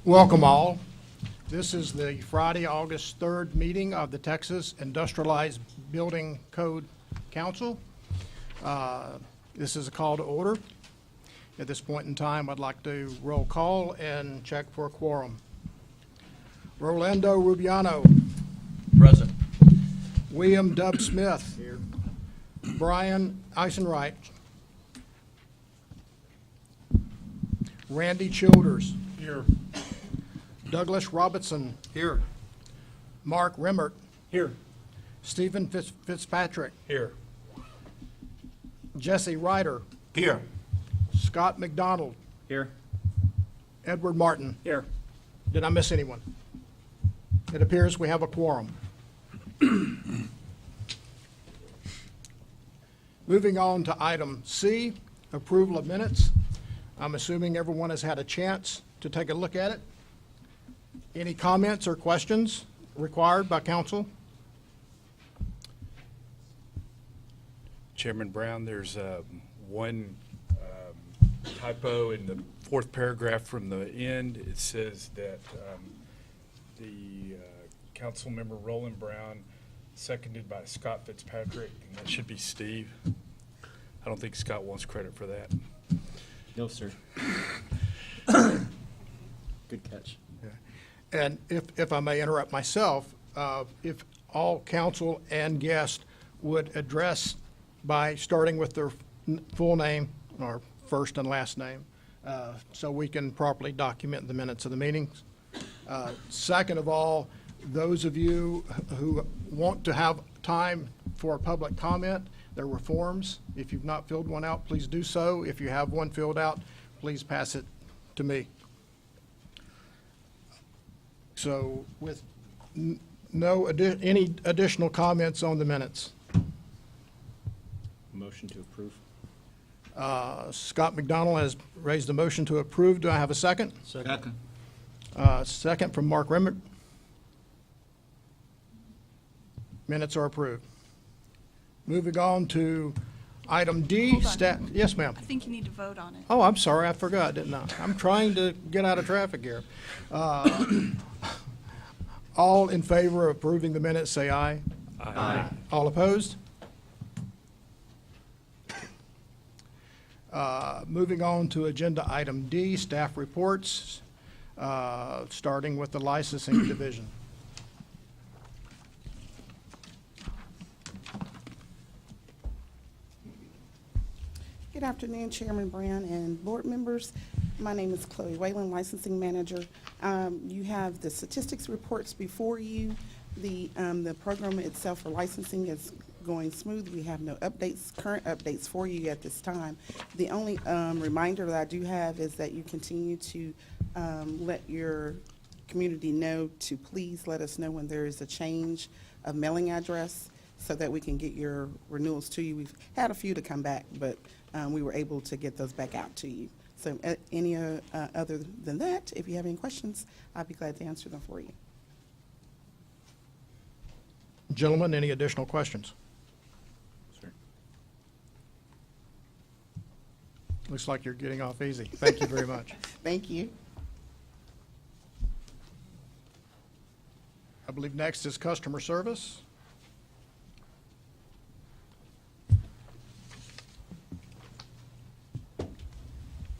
Welcome all. This is the Friday, August 3rd meeting of the Texas Industrialized Building Code Council. This is a call to order. At this point in time, I'd like to roll call and check for a quorum. Rolando Rubiano. Present. William Dub Smith. Here. Brian Eisenreich. Randy Childers. Here. Douglas Robertson. Here. Mark Remmert. Here. Stephen Fitzpatrick, Here. Jesse Ryder, Here. Scott McDonald, Here. Edward Martin. Here. Did I miss anyone? It appears we have a quorum. Moving on to item C, approval of minutes. I'm assuming everyone has had a chance to take a look at it. Any comments or questions required by council? Chairman Brown, there's one typo in the fourth paragraph from the end. It says that the council member Roland Brown, seconded by Scott Fitzpatrick, and that should be Steve. I don't think Scott wants credit for that. No, sir. Good catch. And if I may interrupt myself, if all council and guests would address by starting with their full name or first and last name, so we can properly document the minutes of the meetings. Second of all, those of you who want to have time for public comment, there were forms. If you've not filled one out, please do so. If you have one filled out, please pass it to me. So with any additional comments on the minutes? Motion to approve. Scott McDonald has raised a motion to approve. Do I have a second? Second. Second from Mark Remmert. Minutes are approved. Moving on to item D. Hold on. Yes, ma'am. I think you need to vote on it. Oh, I'm sorry, I forgot, didn't I? I'm trying to get out of traffic here. All in favor of approving the minutes, say aye. Aye. All opposed? Moving on to agenda item D, staff reports, starting with the licensing division. Good afternoon, Chairman Brown and board members. My name is Chloe Whalen, Licensing Manager. You have the statistics reports before you. The program itself for licensing is going smooth. We have no updates, current updates for you at this time. The only reminder that I do have is that you continue to let your community know to please let us know when there is a change of mailing address so that we can get your renewals to you. We've had a few to come back, but we were able to get those back out to you. So any other than that, if you have any questions, I'd be glad to answer them for you. Gentlemen, any additional questions? Sir. Looks like you're getting off easy. Thank you very much. Thank you. I believe next is customer service.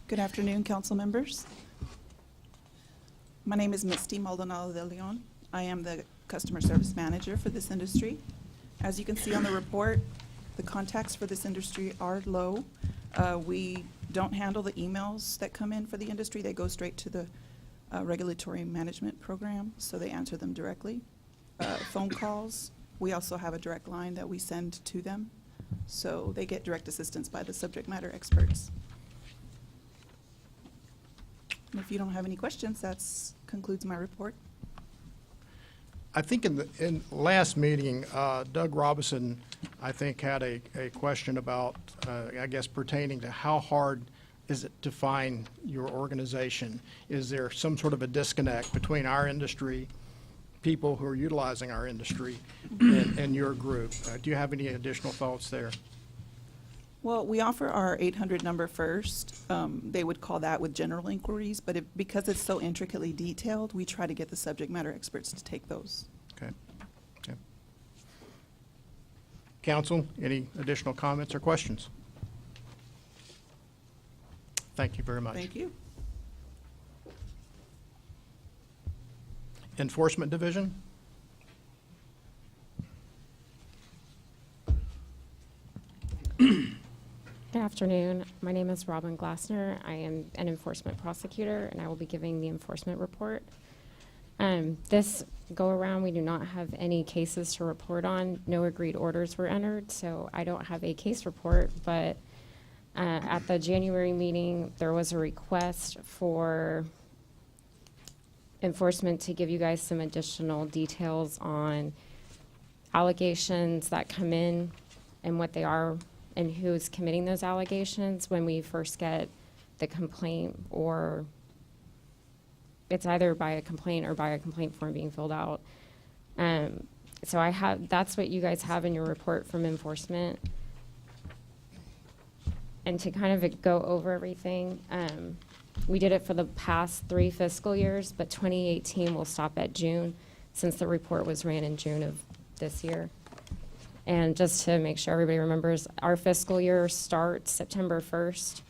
Good afternoon, council members. My name is Misty Maldonado de Leon. I am the customer service manager for this industry. As you can see on the report, the contacts for this industry are low. We don't handle the emails that come in for the industry. They go straight to the regulatory management program, so they answer them directly. Phone calls, we also have a direct line that we send to them, so they get direct assistance by the subject matter experts. And if you don't have any questions, that concludes my report. I think in last meeting, Doug Robinson, I think, had a question about, I guess, pertaining to how hard is it to find your organization? Is there some sort of a disconnect between our industry, people who are utilizing our industry, and your group? Do you have any additional thoughts there? Well, we offer our 800 number first. They would call that with general inquiries, but because it's so intricately detailed, we try to get the subject matter experts to take those. Okay. Okay. Council, any additional comments or questions? Thank you very much. Thank you. Enforcement Division? Good afternoon. My name is Robin Glassner. I am an enforcement prosecutor, and I will be giving the enforcement report. This go-around, we do not have any cases to report on. No agreed orders were entered, so I don't have a case report, but at the January meeting, there was a request for enforcement to give you guys some additional details on allegations that come in and what they are and who's committing those allegations when we first get the complaint, or it's either by a complaint or by a complaint form being filled out. So that's what you guys have in your report from enforcement. And to kind of go over everything, we did it for the past 3 fiscal years, but 2018 will stop at June, since the report was ran in June of this year. And just to make sure everybody remembers, our fiscal year starts September 1st,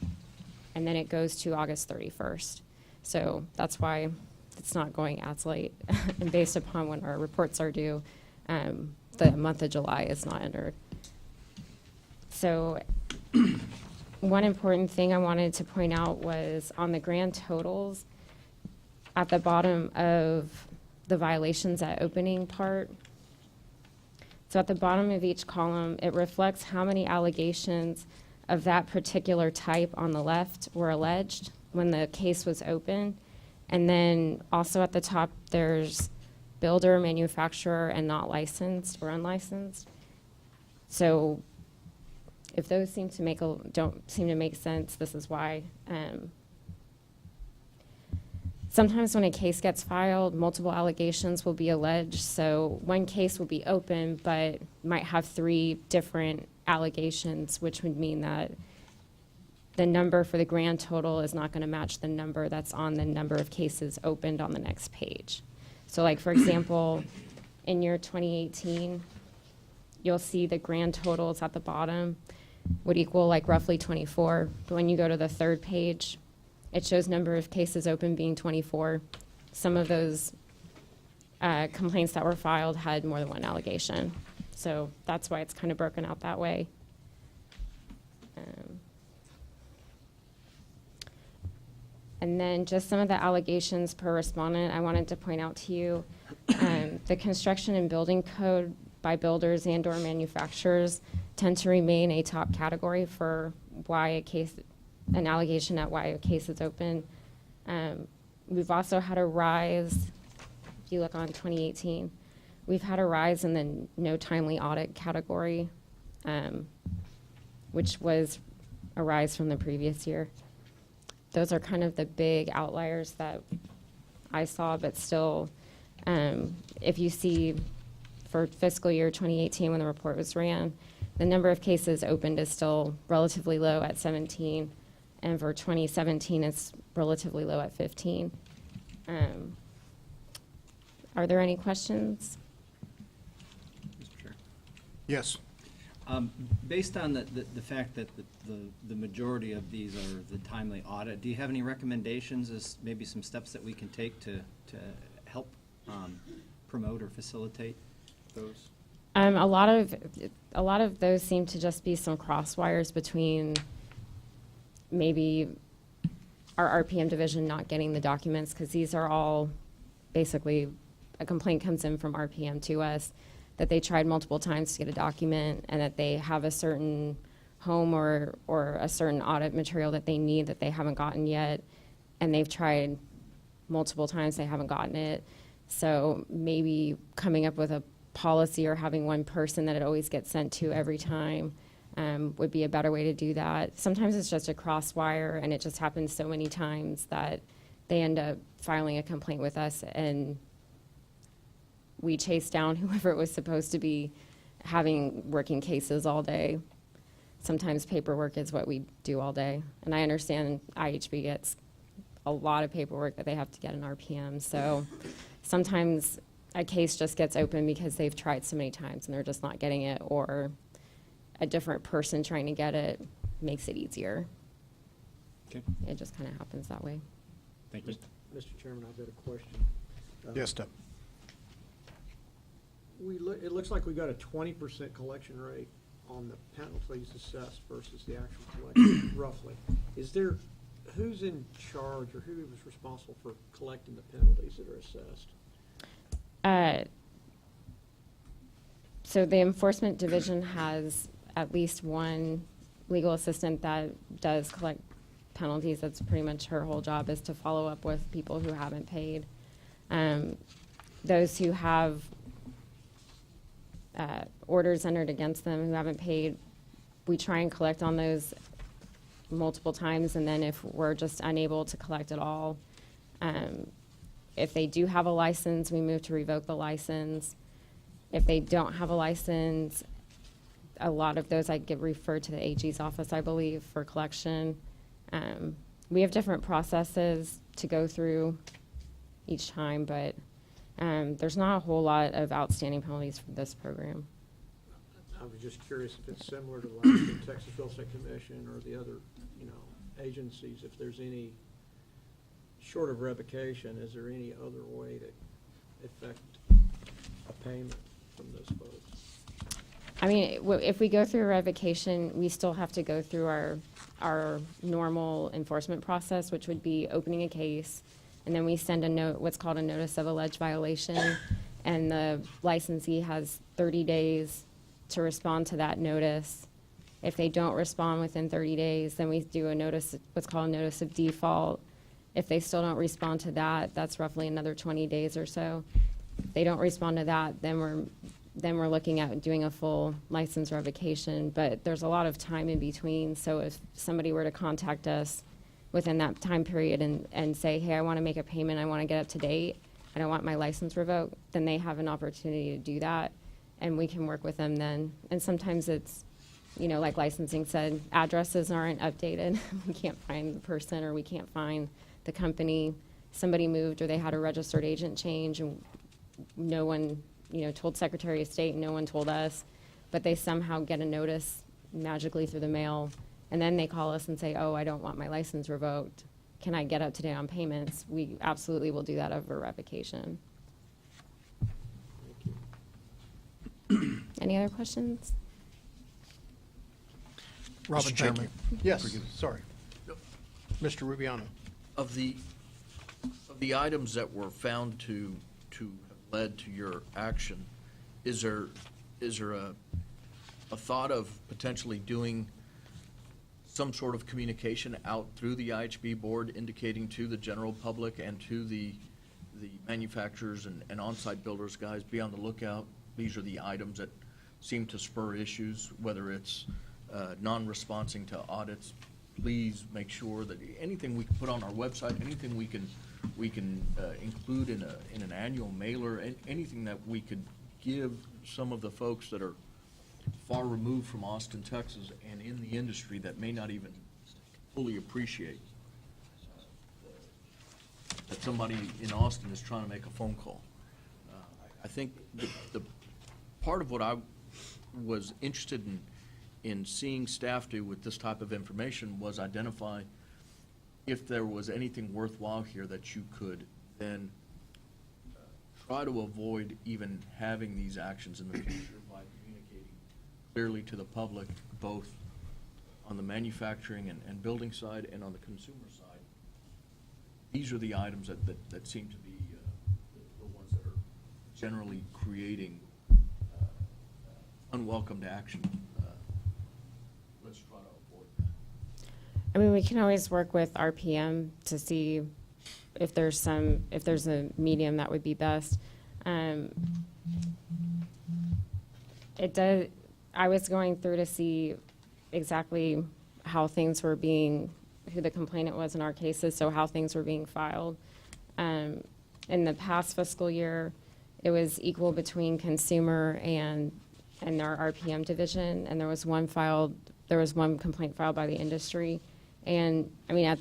and then it goes to August 31st. So that's why it's not going as late. And based upon when our reports are due, the month of July is not entered. So one important thing I wanted to point out was on the grand totals, at the bottom of the violations at opening part. So at the bottom of each column, it reflects how many allegations of that particular type on the left were alleged when the case was open. And then also at the top, there's builder, manufacturer, and not licensed or unlicensed. So if those don't seem to make sense, this is why. Sometimes when a case gets filed, multiple allegations will be alleged. So one case will be open, but might have 3 different allegations, which would mean that the number for the grand total is not going to match the number that's on the number of cases opened on the next page. So like, for example, in year 2018, you'll see the grand totals at the bottom would equal like roughly 24. But when you go to the 3rd page, it shows number of cases open being 24. Some of those complaints that were filed had more than one allegation. So that's why it's kind of broken out that way. And then just some of the allegations per respondent I wanted to point out to you. The construction and building code by builders and or manufacturers tend to remain a top category for an allegation at why a case is open. We've also had a rise, if you look on 2018, we've had a rise in the no timely audit category, which was a rise from the previous year. Those are kind of the big outliers that I saw, but still, if you see for fiscal year 2018 when the report was ran, the number of cases opened is still relatively low at 17, and for 2017 it's relatively low at 15. Are there any questions? Mr. Chair. Yes. Based on the fact that the majority of these are the timely audit, do you have any recommendations as maybe some steps that we can take to help promote or facilitate those? A lot of those seem to just be some crosswires between maybe our RPM division not getting the documents, because these are all basically a complaint comes in from RPM to us that they tried multiple times to get a document, and that they have a certain home or a certain audit material that they need that they haven't gotten yet, and they've tried multiple times, they haven't gotten it. So maybe coming up with a policy or having one person that it always gets sent to every time would be a better way to do that. Sometimes it's just a crosswire, and it just happens so many times that they end up filing a complaint with us, and we chase down whoever was supposed to be working cases all day. Sometimes paperwork is what we do all day. And I understand IHB gets a lot of paperwork that they have to get in RPM. So sometimes a case just gets open because they've tried so many times and they're just not getting it, or a different person trying to get it makes it easier. Okay. It just kind of happens that way. Thank you. Mr. Chairman, I've got a question. Yes, Doug. It looks like we got a 20% collection rate on the penalties assessed versus the actual collection, roughly. Who's in charge, or who was responsible for collecting the penalties that are assessed? So the enforcement division has at least one legal assistant that does collect penalties. That's pretty much her whole job, is to follow up with people who haven't paid. Those who have orders entered against them who haven't paid, we try and collect on those multiple times, and then if we're just unable to collect at all, if they do have a license, we move to revoke the license. If they don't have a license, a lot of those I get referred to the AG's office, I believe, for collection. We have different processes to go through each time, but there's not a whole lot of outstanding penalties for this program. I was just curious if it's similar to like the Texas Real Estate Commission or the other, agencies, if there's any, short of revocation, is there any other way to effect a payment from those folks? I mean, if we go through a revocation, we still have to go through our normal enforcement process, which would be opening a case, and then we send a note, what's called a notice of alleged violation, and the licensee has 30 days to respond to that notice. If they don't respond within 30 days, then we do a notice, what's called a notice of default. If they still don't respond to that, that's roughly another 20 days or so. If they don't respond to that, then we're looking at doing a full license revocation, but there's a lot of time in between. So if somebody were to contact us within that time period and say, hey, I want to make a payment, I want to get up to date, I don't want my license revoked, then they have an opportunity to do that, and we can work with them then. And sometimes it's, like licensing said, addresses aren't updated. We can't find the person, or we can't find the company. Somebody moved, or they had a registered agent change, and no one told Secretary of State, and no one told us, but they somehow get a notice magically through the mail, and then they call us and say, oh, I don't want my license revoked. Can I get up to date on payments? We absolutely will do that over revocation. Any other questions? Robin, Mr. thank Chairman. you. Yes, Forgive me. sorry. Mr. Rubiano. Of the items that were found to have led to your action, is there a thought of potentially doing some sort of communication out through the IHB board indicating to the general public and to the manufacturers and on-site builders, guys, be on the lookout? These are the items that seem to spur issues, whether it's non-responding to audits. Please make sure that anything we can put on our website, anything we can include in an annual mailer, and anything that we could give some of the folks that are far removed from Austin, Texas, and in the industry that may not even fully appreciate that somebody in Austin is trying to make a phone call. I think the part of what I was interested in seeing staff do with this type of information was identify if there was anything worthwhile here that you could then try to avoid even having these actions in the future by communicating clearly to the public, both on the manufacturing and building side and on the consumer side. These are the items that seem to be the ones that are generally creating unwelcomed action. Let's try to avoid that. I mean, we can always work with RPM to see if there's a medium that would be best. I was going through to see exactly how things were who the complainant was in our cases, so how things were being filed. In the past fiscal year, it was equal between consumer and our RPM division, and there was one complaint filed by the industry. And I mean,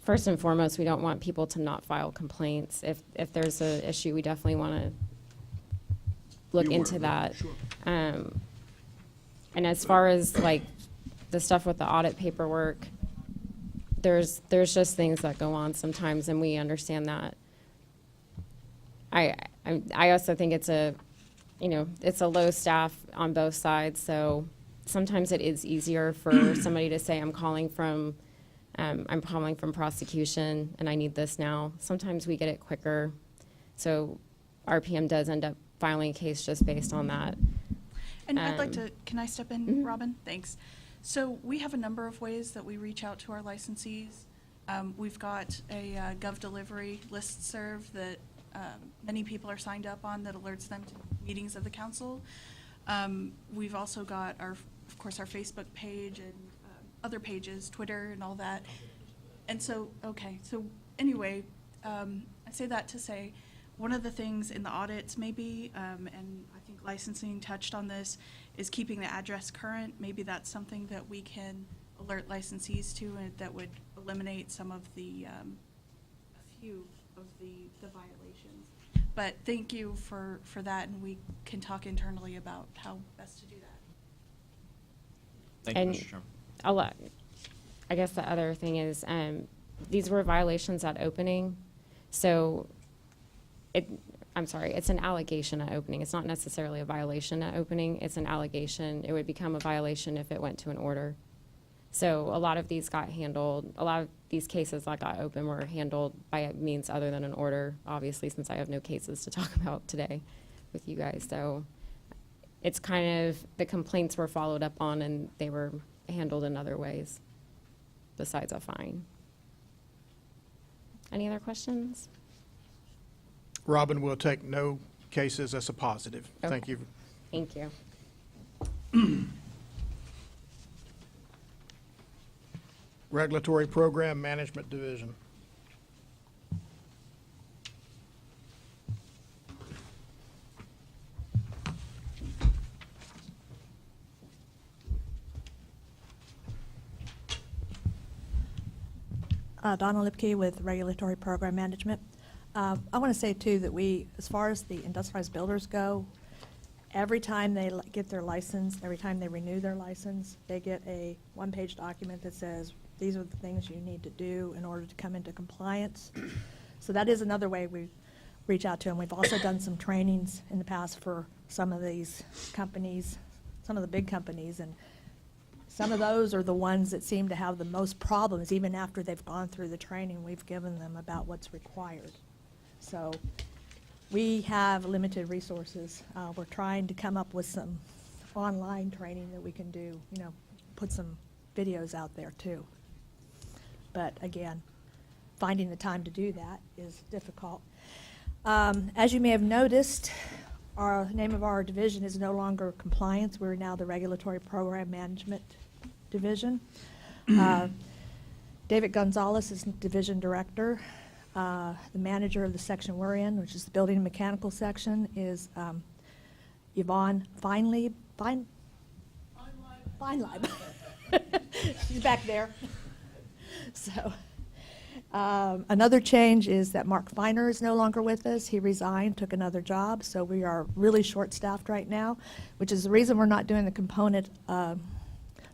first and foremost, we don't want people to not file complaints. If there's an issue, we definitely want to look into that. Sure. And as far as like the stuff with the audit paperwork, there's just things that go on sometimes, and we understand that. I also think it's a low staff on both sides, so sometimes it is easier for somebody to say, I'm calling from prosecution and I need this now. Sometimes we get it quicker, so RPM does end up filing a case just based on that. And I'd like Um, to, can I step in, Mhm. Robin? Thanks. So we have a number of ways that we reach out to our licensees. We've got a GovDelivery listserv that many people are signed up on that alerts them to meetings of the council. We've also got of course, our Facebook page and other pages, Twitter and all that. And so, okay, so anyway, I say that to say, one of the things in the audits maybe, and I think licensing touched on this, is keeping the address current. Maybe that's something that we can alert licensees to, and that would eliminate some of the, a few of the violations. But thank you for that, and we can talk internally about how best to do that. Thank you, And Mr. Chairman. a lot, I guess the other thing is, these were violations at opening, so I'm sorry, it's an allegation at opening. It's not necessarily a violation at opening. It's an allegation. It would become a violation if it went to an order. So a lot of these got handled, a lot of these cases that got open were handled by means other than an order, obviously, since I have no cases to talk about today with you guys. So it's kind of, the complaints were followed up on and they were handled in other ways besides a fine. Any other questions? Robin will take no cases as a positive. Thank Okay. you. Thank you. Regulatory Program Management Division. Donna Lipke with Regulatory Program Management. I want to say, too, that we, as far as the industrialized builders go, every time they get their license, every time they renew their license, they get a one-page document that says, these are the things you need to do in order to come into compliance. So that is another way we reach out to them. We've also done some trainings in the past for some of these companies, some of the big companies, and some of those are the ones that seem to have the most problems, even after they've gone through the training we've given them about what's required. So we have limited resources. We're trying to come up with some online training that we can do, put some videos out there too. But again, finding the time to do that is difficult. As you may have noticed, our name of our division is no longer compliance. We're now the Regulatory Program Management Division. David Gonzalez is Division Director. The manager of the section we're in, which is the Building and Mechanical section, is Yvonne Feinleib. Feinleib. She's back there. So, another change is that Mark Feiner is no longer with us. He resigned, took another job, so we are really short-staffed right now, which is the reason we're not doing the component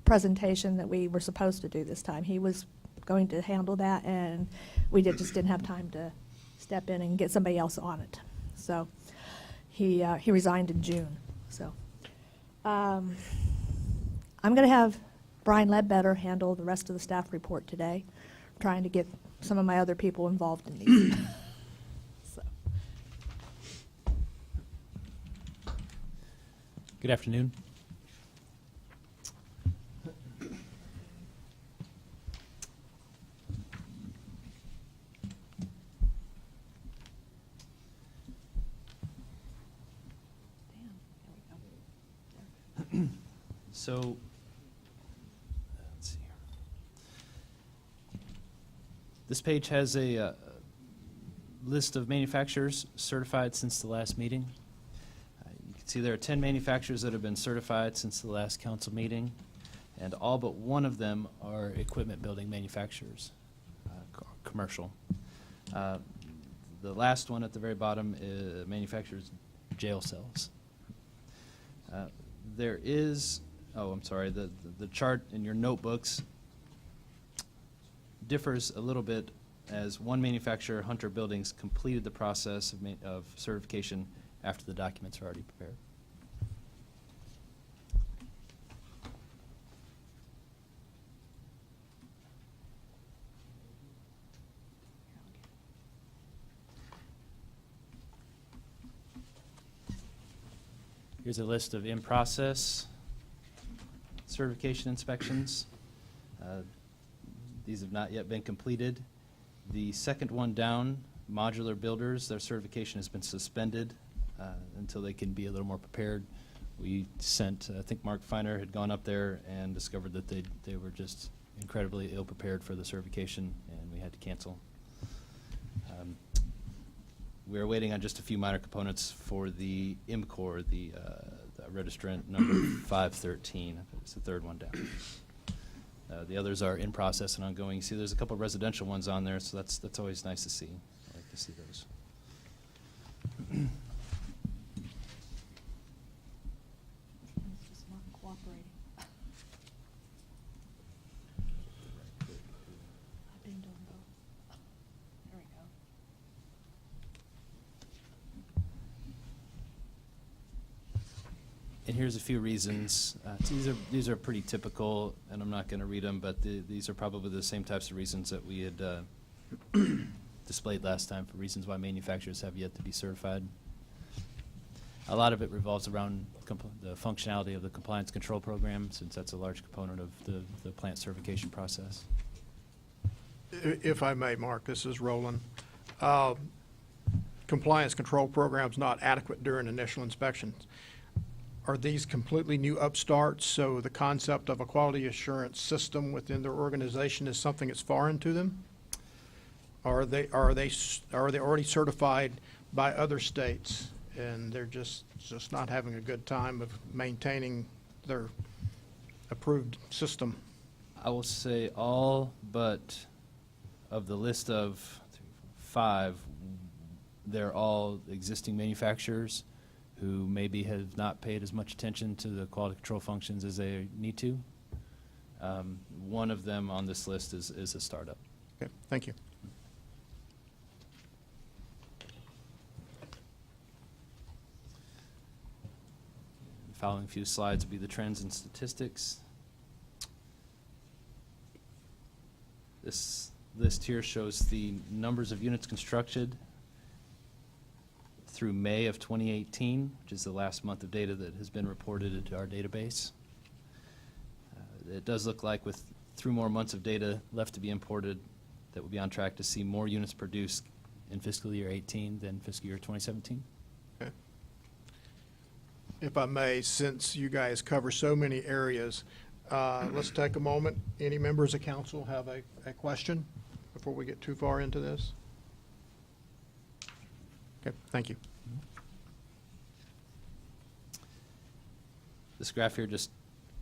presentation that we were supposed to do this time. He was going to handle that, and we just didn't have time to step in and get somebody else on it. So he resigned in June. So I'm going to have Brian Ledbetter handle the rest of the staff report today, trying to get some of my other people involved in these. So. Good afternoon. So, let's see here. This page has a list of manufacturers certified since the last meeting. You can see there are 10 manufacturers that have been certified since the last council meeting, and all but one of them are equipment building manufacturers, commercial. The last one at the very bottom manufactures jail cells. There is, I'm sorry, the chart in your notebooks differs a little bit as one manufacturer, Hunter Buildings, completed the process of certification after the documents are already prepared. Here's a list of in-process certification inspections. These have not yet been completed. The second one down, modular builders, their certification has been suspended until they can be a little more prepared. We sent, I think Mark Feiner had gone up there and discovered that they were just incredibly ill-prepared for the certification, and we had to cancel. We're waiting on just a few minor components for the MCOR, the registrant number 513. It's the third one down. The others are in process and ongoing. You see there's a couple of residential ones on there, so that's always nice to see. I like to see those. It's just not cooperating. I didn't do them both. There we go. And here's a few reasons. These are pretty typical, and I'm not going to read them, but these are probably the same types of reasons that we had displayed last time for reasons why manufacturers have yet to be certified. A lot of it revolves around the functionality of the compliance control program, since that's a large component of the plant certification process. If I may, Mark, this is Roland. Compliance control program's not adequate during initial inspections. Are these completely new upstarts, so the concept of a quality assurance system within their organization is something that's foreign to them? Are they already certified by other states, and they're just not having a good time of maintaining their approved system? I will say all but of the list of 5, they're all existing manufacturers who maybe have not paid as much attention to the quality control functions as they need to. One of them on this list is a startup. Okay, thank you. The following few slides will be the trends and statistics. This list here shows the numbers of units constructed through May of 2018, which is the last month of data that has been reported into our database. It does look like with 3 more months of data left to be imported, that we'll be on track to see more units produced in fiscal year 18 than fiscal year 2017. Okay. If I may, since you guys cover so many areas, let's take a moment. Any members of council have a question before we get too far into this? Okay, thank you. This graph here just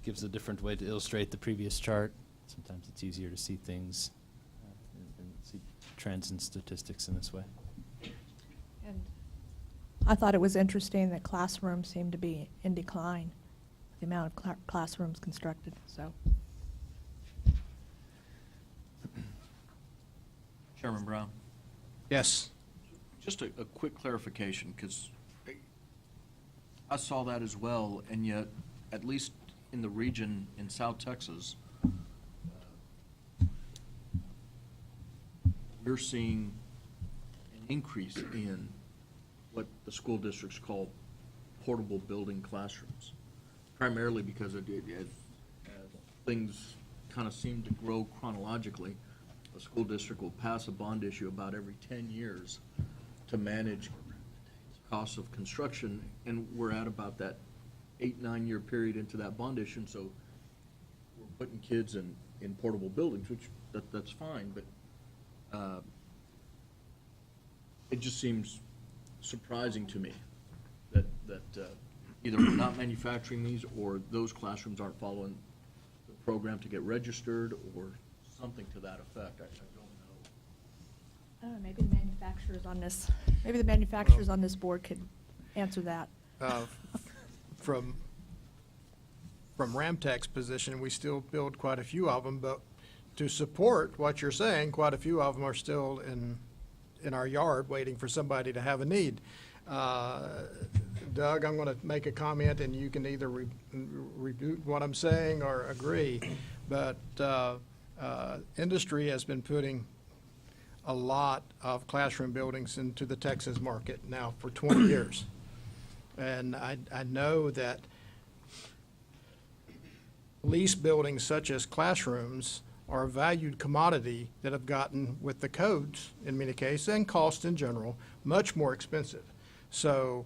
gives a different way to illustrate the previous chart. Sometimes it's easier to see things and see trends and statistics in this way. And I thought it was interesting that classrooms seem to be in decline, the amount of classrooms constructed, so. Chairman Brown, Yes. just a quick clarification, because I saw that as well, and yet, at least in the region in South Texas, we're seeing an increase in what the school districts call portable building classrooms, primarily because as things kind of seem to grow chronologically, a school district will pass a bond issue about every 10 years to manage costs of construction, and we're at about that 8-9 year period into that bond issue, so we're putting kids in portable buildings, which that's fine, but it just seems surprising to me that either we're not manufacturing these, or those classrooms aren't following the program to get registered, or something to that effect. I don't know. Maybe the manufacturers on this board could answer that. From Ramtech's position, we still build quite a few of them, but to support what you're saying, quite a few of them are still in our yard waiting for somebody to have a need. Doug, I'm going to make a comment, and you can either rebut what I'm saying or agree, but industry has been putting a lot of classroom buildings into the Texas market now for 20 years. And I know that lease buildings such as classrooms are a valued commodity that have gotten, with the codes in many cases and cost in general, much more expensive. So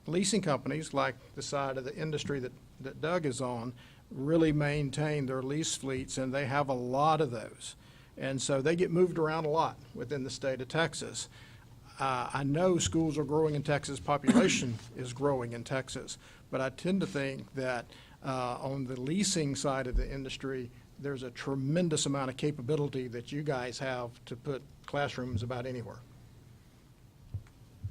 leasing companies, like the side of the industry that Doug is on, really maintain their lease fleets, and they have a lot of those. And so they get moved around a lot within the state of Texas. I know schools are growing in Texas, population is growing in Texas, but I tend to think that on the leasing side of the industry, there's a tremendous amount of capability that you guys have to put classrooms about anywhere.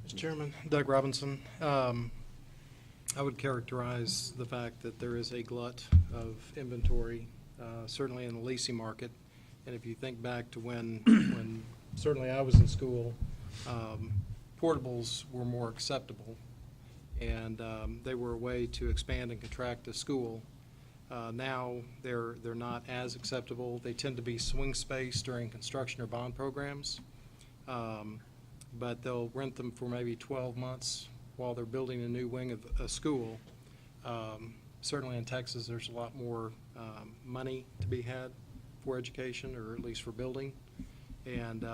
Mr. Chairman, Doug Robinson. I would characterize the fact that there is a glut of inventory, certainly in the leasing market. And if you think back to when certainly I was in school, portables were more acceptable, and they were a way to expand and contract a school. Now they're not as acceptable. They tend to be swing space during construction or bond programs, but they'll rent them for maybe 12 months while they're building a new wing of a school. Certainly in Texas, there's a lot more money to be had for education, or at least for building, and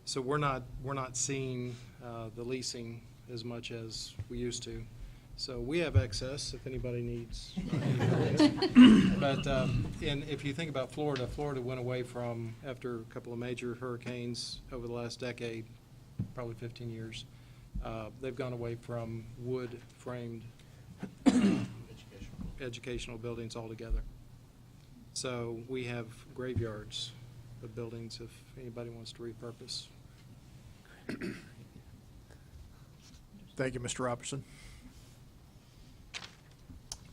so we're not seeing the leasing as much as we used to. So we have excess if anybody needs. But if you think about Florida, Florida went away from, after a couple of major hurricanes over the last decade, probably 15 years, they've gone away from wood framed educational buildings altogether. So we have graveyards of buildings if anybody wants to repurpose. Thank you, Mr. Robertson.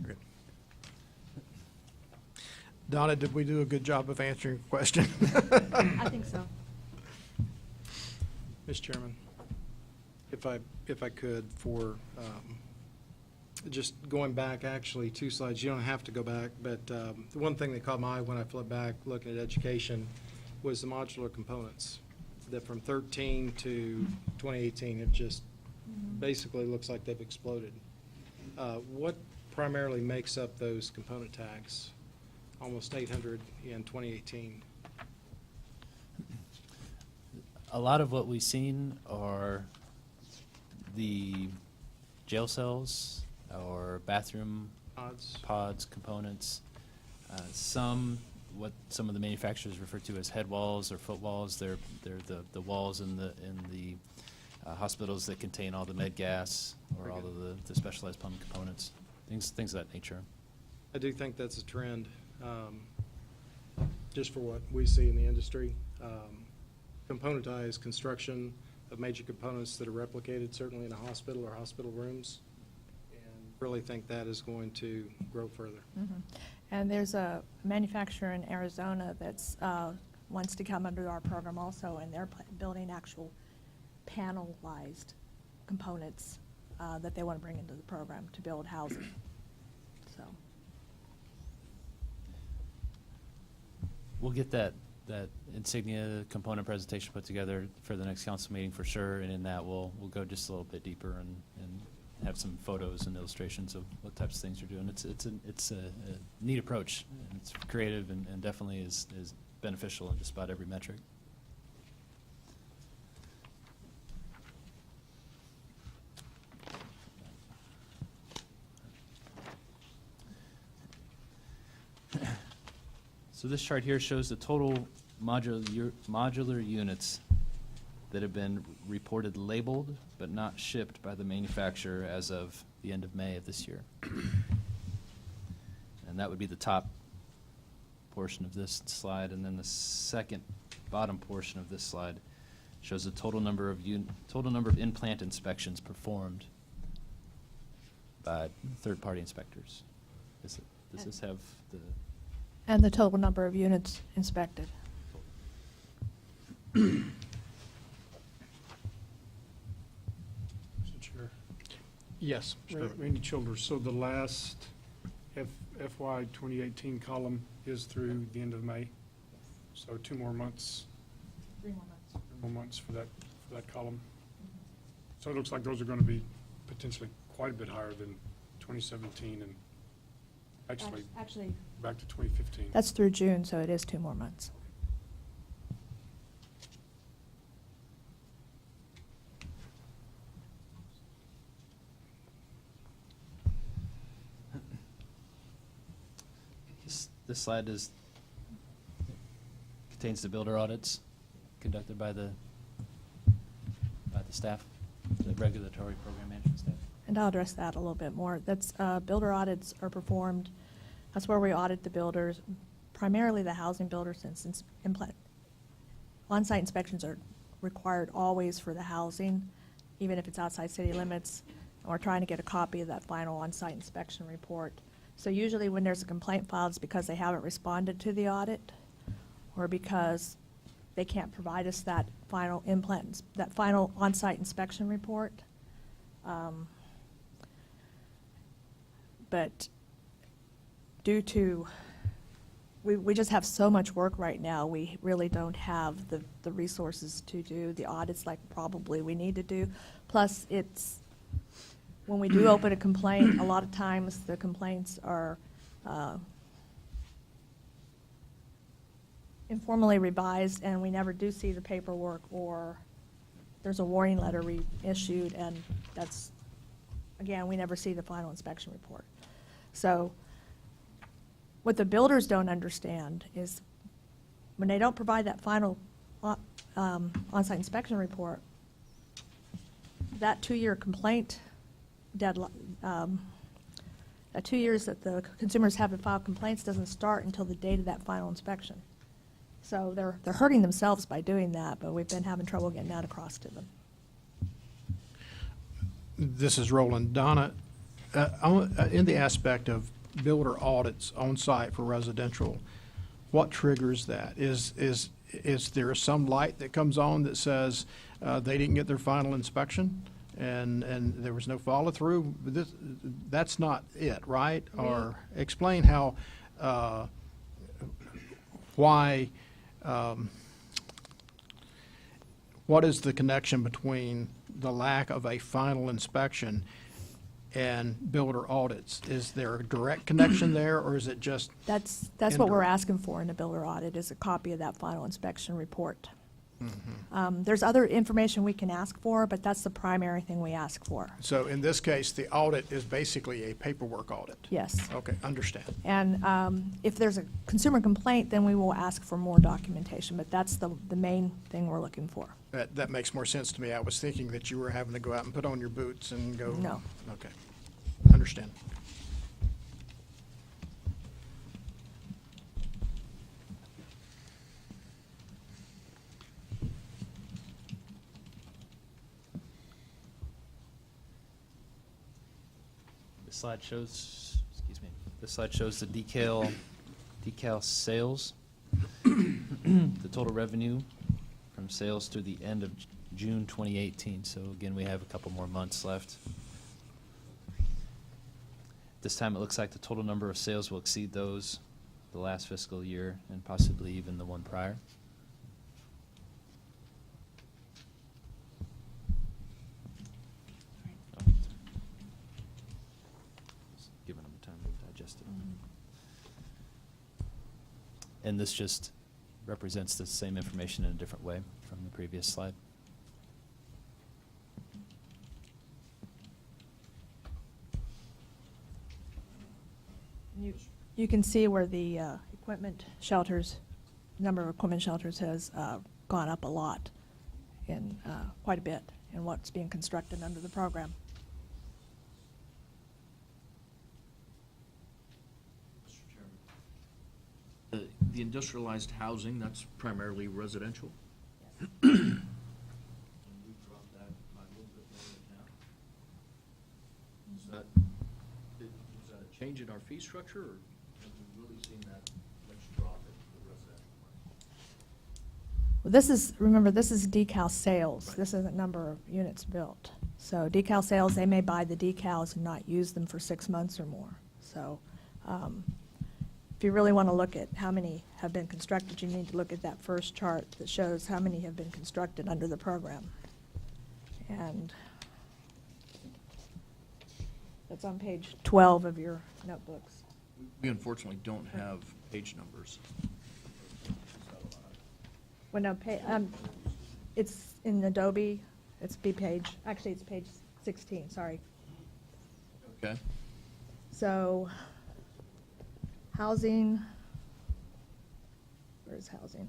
Good. Donna, did we do a good job of answering your question? I think so. Mr. Chairman, if I could, for just going back actually 2 slides, you don't have to go back, but the one thing that caught my eye when I flipped back looking at education was the modular components, that from 13 to 2018 have just basically looks like they've exploded. What primarily makes up those component tags? Almost 800 in 2018. A lot of what we've seen are the jail cells or bathroom pods, components. What some of the manufacturers refer to as head walls or foot walls. They're the walls in the hospitals that contain all the med gas or all of the specialized plumbing components, things of that nature. I do think that's a trend, just for what we see in the industry. Componentized construction of major components that are replicated, certainly in a hospital or hospital rooms, and really think that is going to grow further. And there's a manufacturer in Arizona that's wants to come under our program also, and they're building actual panelized components that they want to bring into the program to build housing. So We'll get that Insignia component presentation put together for the next council meeting for sure, and in that we'll go just a little bit deeper and have some photos and illustrations of what types of things you're doing. It's a neat approach, and it's creative and definitely is beneficial in just about every metric. So this chart here shows the total modular units that have been reported labeled but not shipped by the manufacturer as of the end of May of this year. And that would be the top portion of this slide, and then the second bottom portion of this slide shows the total number of in-plant inspections performed by third-party inspectors. Does this have the... and the total number of units inspected. Mr. Chair. Yes. Randy Childers. So the last FY 2018 column is through the end of May. So 2 more months. 3 more months. 3 more months for that column. So it looks like those are going to be potentially quite a bit higher than 2017 and actually Actually, back to 2015. that's through June, so it is 2 more months. This slide contains the builder audits conducted by the staff, the regulatory program management staff. And I'll address that a little bit more. That's, builder audits are performed, that's where we audit the builders, primarily the housing builders, since on-site inspections are required always for the housing, even if it's outside city limits. And we're trying to get a copy of that final on-site inspection report. So usually when there's a complaint filed, it's because they haven't responded to the audit, or because they can't provide us that final that final on-site inspection report. But due to, we just have so much work right now, we really don't have the resources to do the audits like probably we need to do. Plus, when we do open a complaint, a lot of times the complaints are informally revised, and we never do see the paperwork, or there's a warning letter reissued, and that's, again, we never see the final inspection report. So what the builders don't understand is when they don't provide that final on-site inspection report, that 2-year complaint deadline, that 2 years that the consumers haven't filed complaints doesn't start until the date of that final inspection. So they're hurting themselves by doing that, but we've been having trouble getting that across to them. This is Roland. Donna, in the aspect of builder audits on site for residential, what triggers that? Is there some light that comes on that says they didn't get their final inspection and there was no follow through? That's not it, right? Or explain how, why, what is the connection between the lack of a final inspection and builder audits? Is there a direct connection there, or is it just? That's what we're asking for in a builder audit, is a copy of that final inspection report. There's other information we can ask for, but that's the primary thing we ask for. So in this case, the audit is basically a paperwork audit? Yes. Okay, understand. And if there's a consumer complaint, then we will ask for more documentation, but that's the main thing we're looking for. That makes more sense to me. I was thinking that you were having to go out and put on your boots and go. No. Okay, understand. This slide shows, excuse me, this slide shows the Decal sales, the total revenue from sales through the end of June 2018. So again, we have a couple more months left. This time it looks like the total number of sales will exceed those the last fiscal year and possibly even the one prior. Giving them time to digest it. And this just represents the same information in a different way from the previous slide. You can see where the equipment shelters, number of equipment shelters has gone up a lot, in quite a bit, in what's being constructed under the program. Mr. Chairman. The industrialized housing, that's primarily residential? And we dropped that by a little bit lower now. Was that a change in our fee structure, or have we really seen that much drop in the residential market? Well, this is, remember, this is decal sales. This isn't number of units built. So decal sales, they may buy the decals and not use them for 6 months or more. So if you really want to look at how many have been constructed, you need to look at that first chart that shows how many have been constructed under the program. And That's on page 12 of your notebooks. We unfortunately don't have page numbers. Well, no, it's in Adobe, it's page, actually, it's page 16, sorry. Okay? So, housing, where's housing?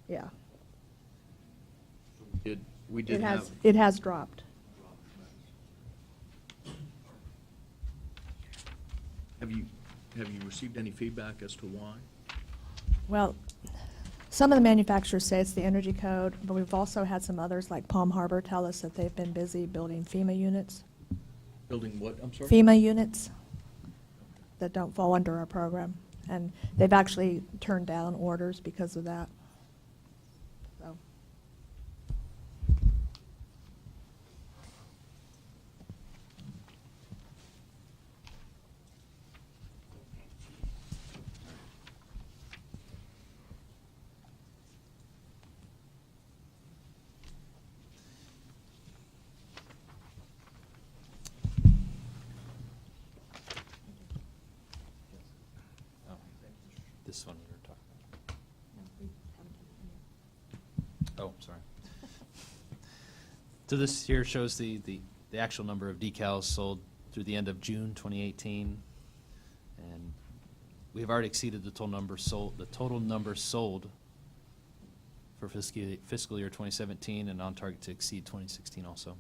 Yeah. We did have. It has dropped. Have you received any feedback as to why? Well, some of the manufacturers say it's the energy code, but we've also had some others, like Palm Harbor, tell us that they've been busy building FEMA units. Building what, I'm sorry? FEMA units that don't fall under our program. And they've actually turned down orders because of that. So. Oh, this one we were talking about. Oh, sorry. So this here shows the actual number of decals sold through the end of June 2018. And we have already exceeded the total number sold for fiscal year 2017 and on target to exceed 2016 also.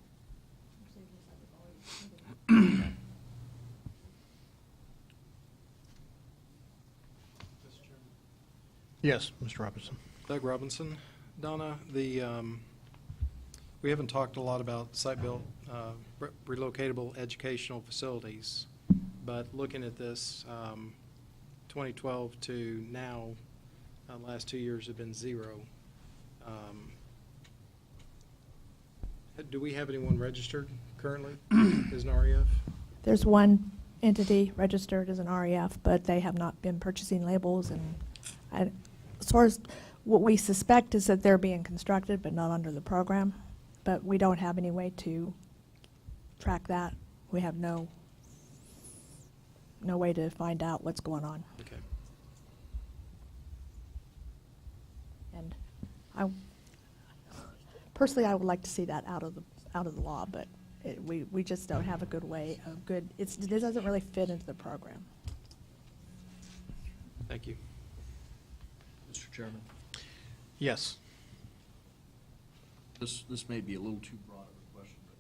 Yes, Mr. Robinson. Doug Robinson. Donna, we haven't talked a lot about site-built relocatable educational facilities, but looking at this, 2012 to now, last 2 years have been zero. Do we have anyone registered currently as an REF? There's one entity registered as an REF, but they have not been purchasing labels. And as far as what we suspect is that they're being constructed, but not under the program. But we don't have any way to track that. We have no way to find out what's going on. Okay. And personally, I would like to see that out of the law, but we just don't have a good way of it doesn't really fit into the program. Thank you. Mr. Chairman, Yes. this may be a little too broad of a question, but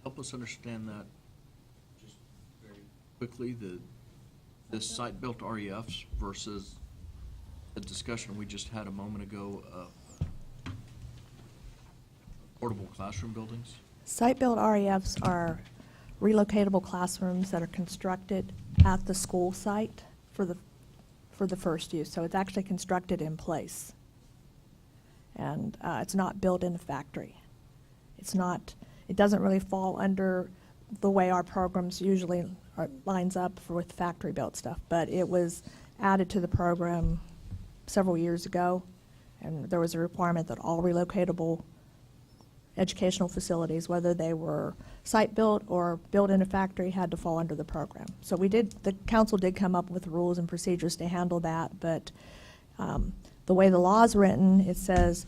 help us understand that just very quickly, this site-built REFs versus the discussion we just had a moment ago of portable classroom buildings. Site-built REFs are relocatable classrooms that are constructed at the school site for the first use. So it's actually constructed in place. And it's not built in a factory. It doesn't really fall under the way our programs usually lines up with factory-built stuff. But it was added to the program several years ago, and there was a requirement that all relocatable educational facilities, whether they were site-built or built in a factory, had to fall under the program. So the council did come up with rules and procedures to handle that, but the way the law is written, it says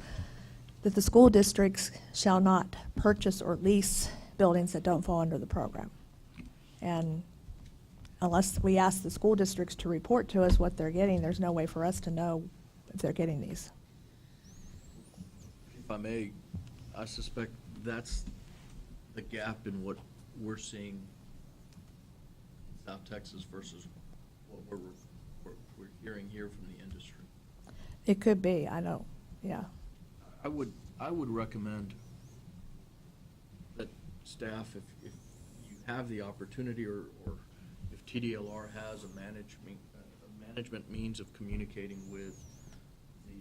that the school districts shall not purchase or lease buildings that don't fall under the program. And unless we ask the school districts to report to us what they're getting, there's no way for us to know if they're getting these. If I may, I suspect that's the gap in what we're seeing in South Texas versus what we're hearing here from the industry. It could be, yeah. I would recommend that staff, if you have the opportunity or if TDLR has a management means of communicating with the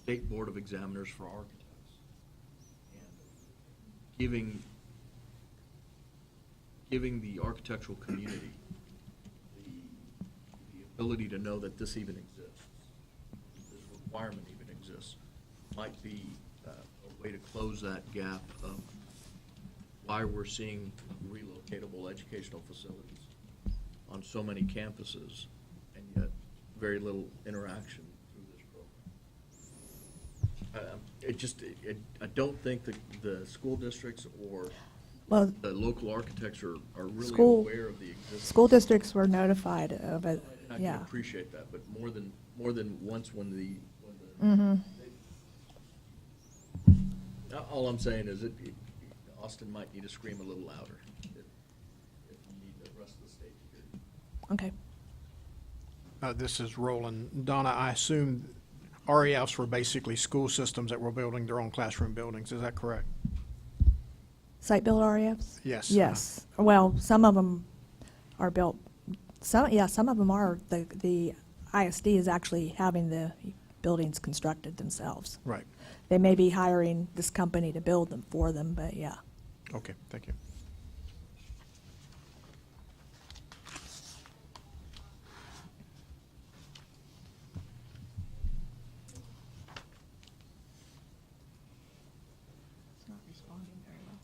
State Board of Examiners for Architects and giving the architectural community the ability to know that this even exists, this requirement even exists, might be a way to close that gap of why we're seeing relocatable educational facilities on so many campuses, and yet very little interaction through this program. I don't think the school districts or Well, the local architects are really School- aware of the existence. school districts were notified of it, I can yeah. appreciate that, but more than once when the. All I'm saying is that Austin might need to scream a little louder if you need the rest of the state to hear you. Okay. This is Roland. Donna, I assume REFs were basically school systems that were building their own classroom buildings. Is that correct? Site-built REFs? Yes. Yes. Well, some of them are built, some of them are. The ISD is actually having the buildings constructed themselves. Right. They may be hiring this company to build them for them, but yeah. Okay, thank you. It's not responding very well.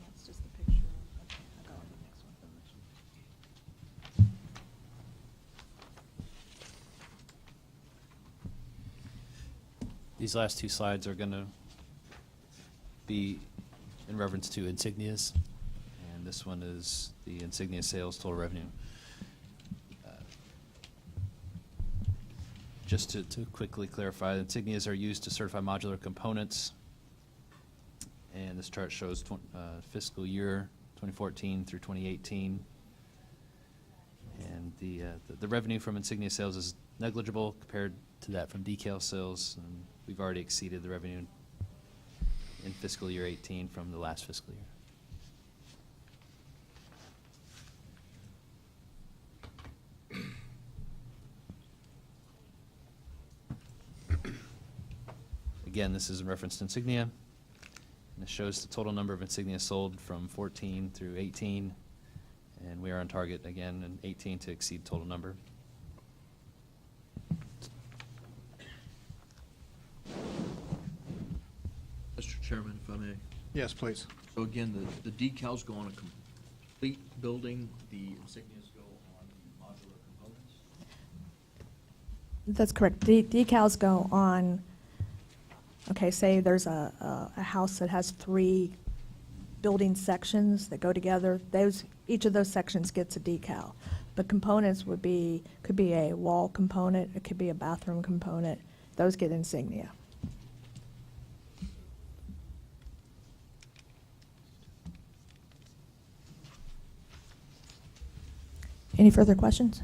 That's just a picture of, okay, I'll go on to the next one. These last two slides are going to be in reference to Insignias, and this one is the Insignia sales total revenue. Just to quickly clarify, Insignias are used to certify modular components, and this chart shows fiscal year 2014 through 2018. And the revenue from Insignia sales is negligible compared to that from Decal sales, and we've already exceeded the revenue in fiscal year 18 from the last fiscal year. Again, this is in reference to Insignia, and it shows the total number of Insignias sold from 14 through 18, and we are on target again in 18 to exceed total number. Mr. Chairman, if I may. Yes, please. So again, the decals go on a complete building, the insignias go on modular components? That's correct. Decals go on, okay, say there's a house that has 3 building sections that go together. Each of those sections gets a decal. But components could be a wall component, it could be a bathroom component. Those get insignia. Any further questions?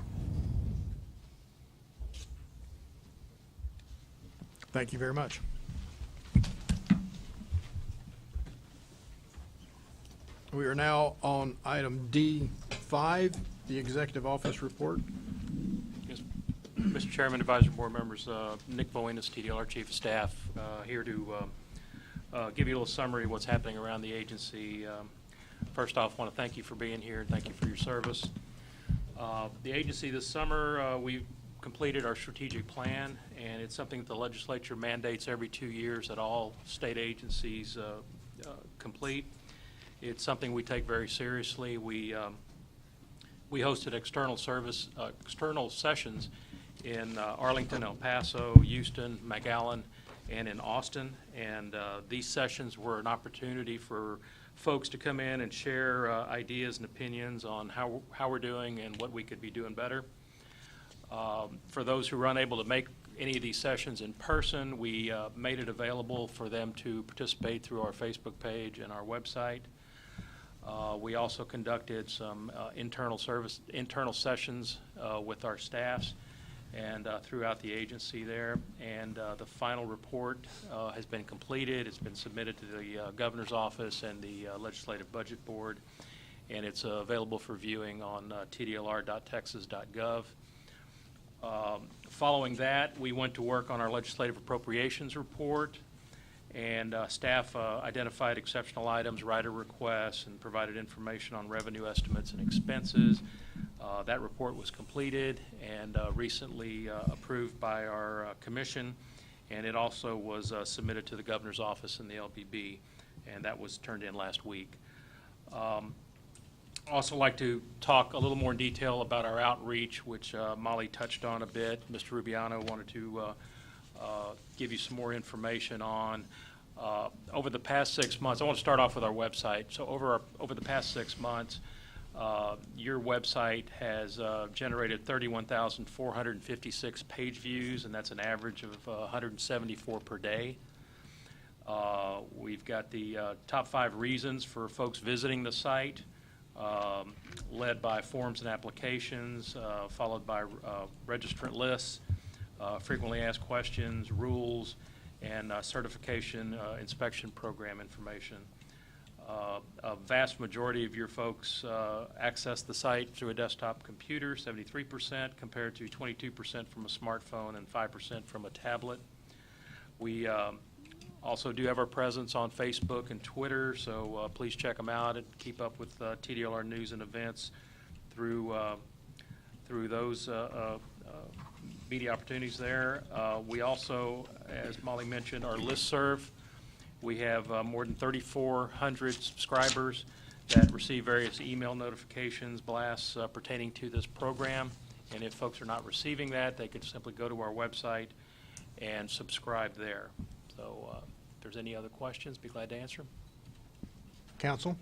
Thank you very much. We are now on item D5, the Executive Office Report. Yes. Mr. Chairman, Advisory Board members, Nick Boenas, TDLR Chief of Staff, here to give you a little summary of what's happening around the agency. First off, I want to thank you for being here and thank you for your service. The agency this summer, we completed our strategic plan, and it's something that the legislature mandates every 2 years that all state agencies complete. It's something we take very seriously. We hosted external sessions in Arlington, El Paso, Houston, McAllen, and in Austin. And these sessions were an opportunity for folks to come in and share ideas and opinions on how we're doing and what we could be doing better. For those who were unable to make any of these sessions in person, we made it available for them to participate through our Facebook page and our website. We also conducted some internal sessions with our staffs and throughout the agency there. And the final report has been completed. It's been submitted to the Governor's Office and the Legislative Budget Board, and it's available for viewing on tdlr.texas.gov. Following that, we went to work on our legislative appropriations report, and staff identified exceptional items, rider requests, and provided information on revenue estimates and expenses. That report was completed and recently approved by our commission, and it also was submitted to the Governor's Office and the LBB. and that was turned in last week. Also like to talk a little more in detail about our outreach, which Molly touched on a bit. Mr. Rubiano wanted to give you some more information on. Over the past 6 months, I want to start off with our website. So over the past 6 months, your website has generated 31,456 page views, and that's an average of 174 per day. We've got the top 5 reasons for folks visiting the site, led by forms and applications, followed by registrant lists, frequently asked questions, rules, and certification inspection program information. A vast majority of your folks access the site through a desktop computer, 73%, compared to 22% from a smartphone and 5% from a tablet. We also do have our presence on Facebook and Twitter, so please check them out and keep up with TDLR news and events through those media opportunities there. We also, as Molly mentioned, our listserv. We have more than 3,400 subscribers that receive various email notifications, blasts pertaining to this program. And if folks are not receiving that, they could simply go to our website and subscribe there. So if there's any other questions, be glad to answer them. Counsel?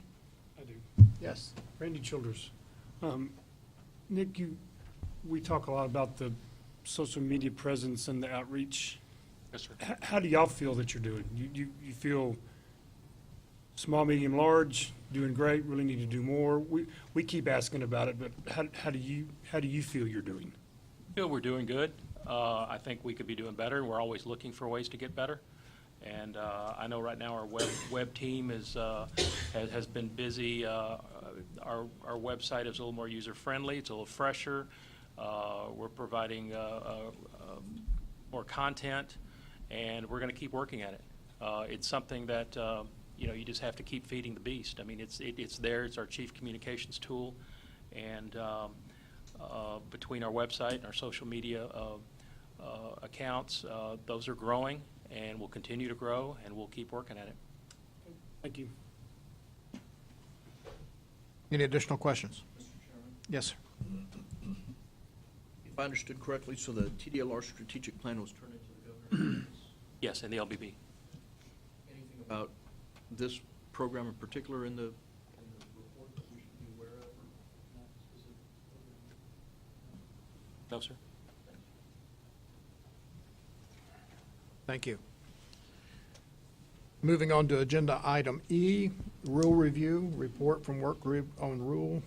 I do. Yes. Randy Childers. Nick, we talk a lot about the social media presence and the outreach. Yes, sir. How do y'all feel that you're doing? You feel small, medium, large, doing great, really need to do more? We keep asking about it, but how do you feel you're doing? I feel we're doing good. I think we could be doing better, and we're always looking for ways to get better. And I know right now our web team has been busy. Our website is a little more user-friendly. It's a little fresher. We're providing more content, and we're going to keep working at it. It's something that you just have to keep feeding the beast. I mean, it's there. It's our chief communications tool, and between our website and our social media accounts, those are growing, and will continue to grow, and we'll keep working at it. Thank you. Any additional questions? Yes, sir. If I understood correctly, so the TDLR strategic plan was turned into the governor's office. Yes, and the LBB. Anything about this program in particular in the report that we should be aware of? Or not specific? No, sir. Thank you. Moving on to agenda item E, rule review, report from work group on rule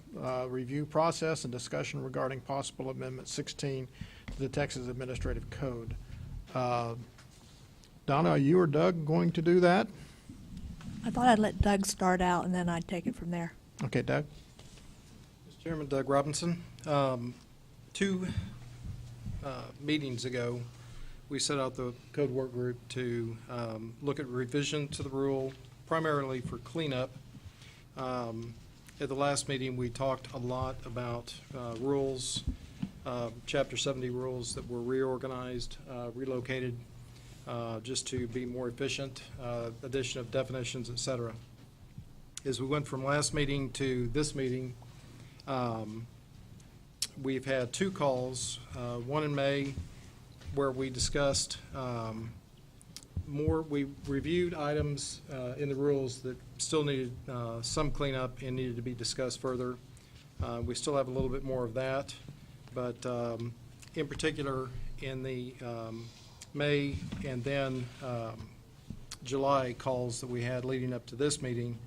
review process and discussion regarding possible amendment 16 to the Texas Administrative Code. Donna, are you or Doug going to do that? I thought I'd let Doug start out and then I'd take it from there. Okay, Doug? Mr. Chairman, Doug Robinson. 2 meetings ago, we set out the code work group to look at revision to the rule, primarily for cleanup. At the last meeting, we talked a lot about rules, Chapter 70 rules that were reorganized, relocated, just to be more efficient, addition of definitions, et cetera. As we went from last meeting to this meeting, we've had 2 calls, one in May, where we discussed we reviewed items in the rules that still needed some cleanup and needed to be discussed further. We still have a little bit more of that, but in particular in the May and then July calls that we had leading up to this meeting,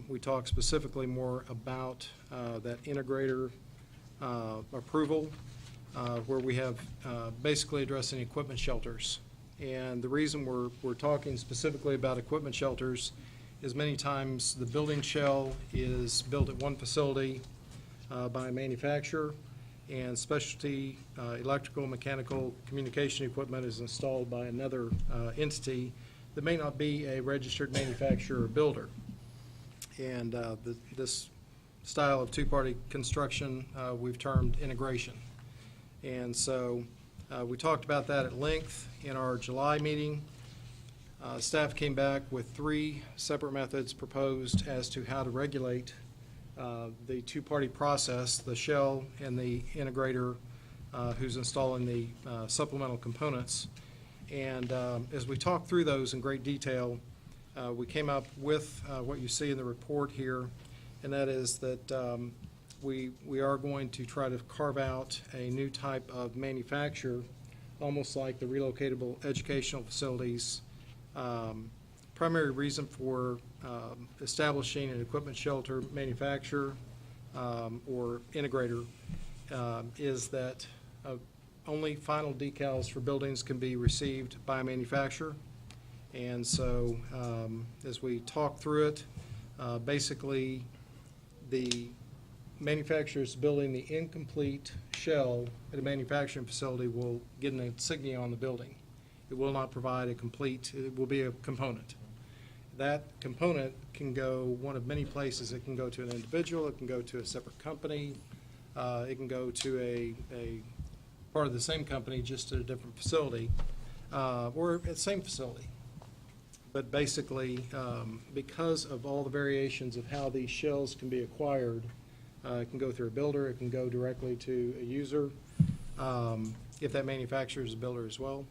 we talked specifically more about that integrator approval, where we have basically addressing equipment shelters. And the reason we're talking specifically about equipment shelters is many times the building shell is built at one facility by a manufacturer, and specialty electrical, mechanical, communication equipment is installed by another entity that may not be a registered manufacturer or builder. And this style of 2-party construction we've termed integration. And so we talked about that at length in our July meeting. Staff came back with 3 separate methods proposed as to how to regulate the two-party process, the shell and the integrator who's installing the supplemental components. And as we talked through those in great detail, we came up with what you see in the report here, and that is that we are going to try to carve out a new type of manufacturer, almost like the relocatable educational facilities. Primary reason for establishing an equipment shelter manufacturer or integrator is that only final decals for buildings can be received by a manufacturer. And so as we talk through it, basically the manufacturers building the incomplete shell at a manufacturing facility will get an insignia on the building. It will not provide a complete, it will be a component. That component can go one of many places. It can go to an individual, it can go to a separate company, it can go to a part of the same company just at a different facility, or at the same facility. But basically, because of all the variations of how these shells can be acquired, it can go through a builder, it can go directly to a user, if that manufacturer is a builder as well.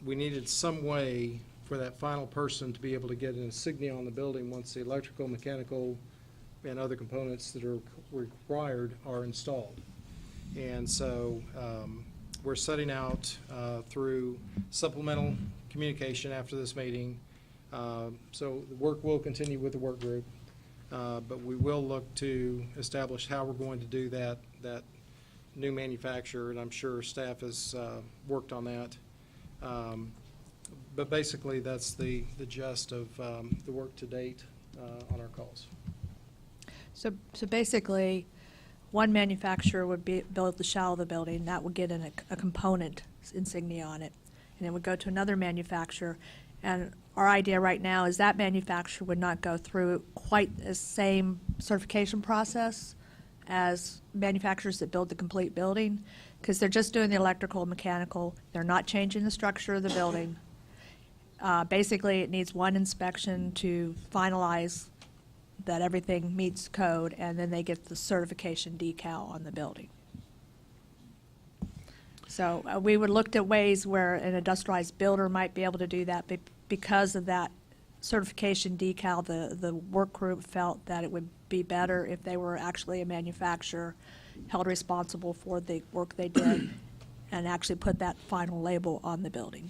We needed some way for that final person to be able to get an insignia on the building once the electrical, mechanical, and other components that are required are installed. And so we're setting out through supplemental communication after this meeting. So the work will continue with the work group, but we will look to establish how we're going to do that new manufacturer, and I'm sure staff has worked on that. But basically, that's the gist of the work to date on our calls. So basically, one manufacturer would build the shell of the building, that would get a component insignia on it, and it would go to another manufacturer. And our idea right now is that manufacturer would not go through quite the same certification process as manufacturers that build the complete building, because they're just doing the electrical and mechanical. They're not changing the structure of the building. Basically, it needs one inspection to finalize that everything meets code, and then they get the certification decal on the building. So we would look at ways where an industrialized builder might be able to do that, but because of that certification decal, the work group felt that it would be better if they were actually a manufacturer held responsible for the work they did and actually put that final label on the building.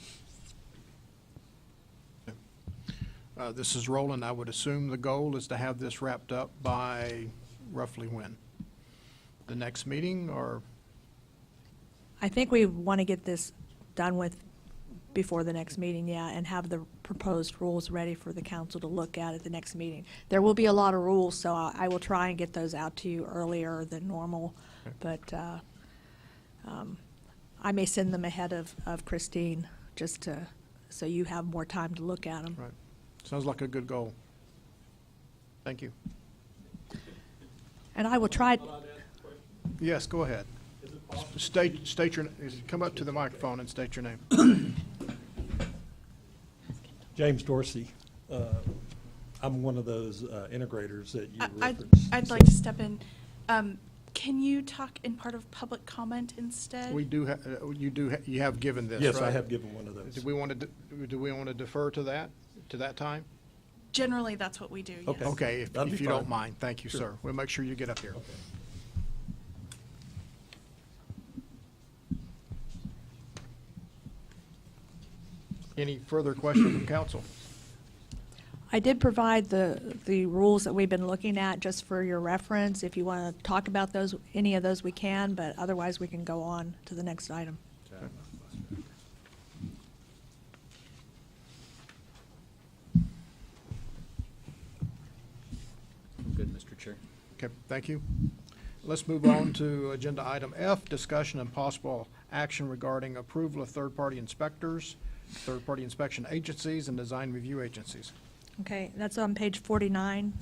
This is Roland. I would assume the goal is to have this wrapped up by roughly when? The next meeting, or? I think we want to get this done with before the next meeting, yeah, and have the proposed rules ready for the council to look at the next meeting. There will be a lot of rules, so I will try and get those out to you earlier than normal, but I may send them ahead of Christine, just so you have more time to look at them. Right. Sounds like a good goal. Thank you. And I will try. Yes, go ahead. State your, come up to the microphone and state your name. James Dorsey. I'm one of those integrators that you I'd referenced. like to step in. Can you talk in part of public comment instead? We do, you have given this, Yes, right? I have given one of those. Do we want to defer to that time? Generally, that's what we do, yes. Okay. Okay, That'd be if you fine. don't mind. Thank you, Sure. sir. We'll make sure you get up here. Okay. Any further questions from council? I did provide the rules that we've been looking at just for your reference. If you want to talk about those, any of those we can, but otherwise we can go on to the next item. Good, Mr. Chair. Okay, thank you. Let's move on to agenda item F, discussion and possible action regarding approval of third-party inspectors, third-party inspection agencies, and design review agencies. Okay, that's on page 49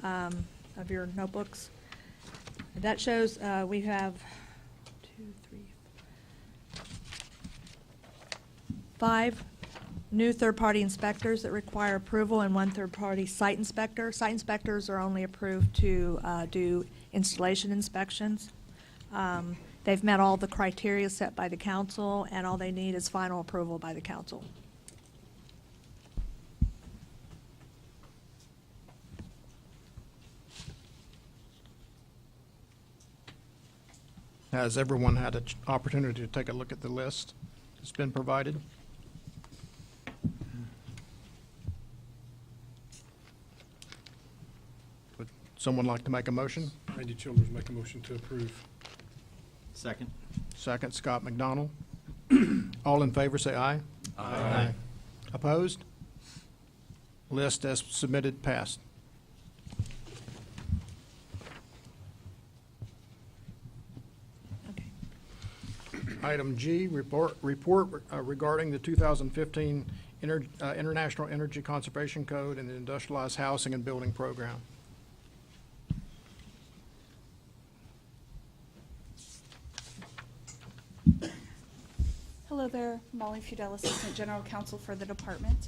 of your notebooks. That shows we have 5 new third-party inspectors that require approval and one third-party site inspector. Site inspectors are only approved to do installation inspections. They've met all the criteria set by the council, and all they need is final approval by the council. Has everyone had an opportunity to take a look at the list that's been provided? Would someone like to make a motion? Randy Childers make a motion to approve. Second. Second, Scott McDonald. All in favor, say aye. Aye. Opposed? List as submitted passed. Okay. Item G, report regarding the 2015 International Energy Conservation Code and the Industrialized Housing and Building Program. Hello there, Molly Fudel, Assistant General Counsel for the department.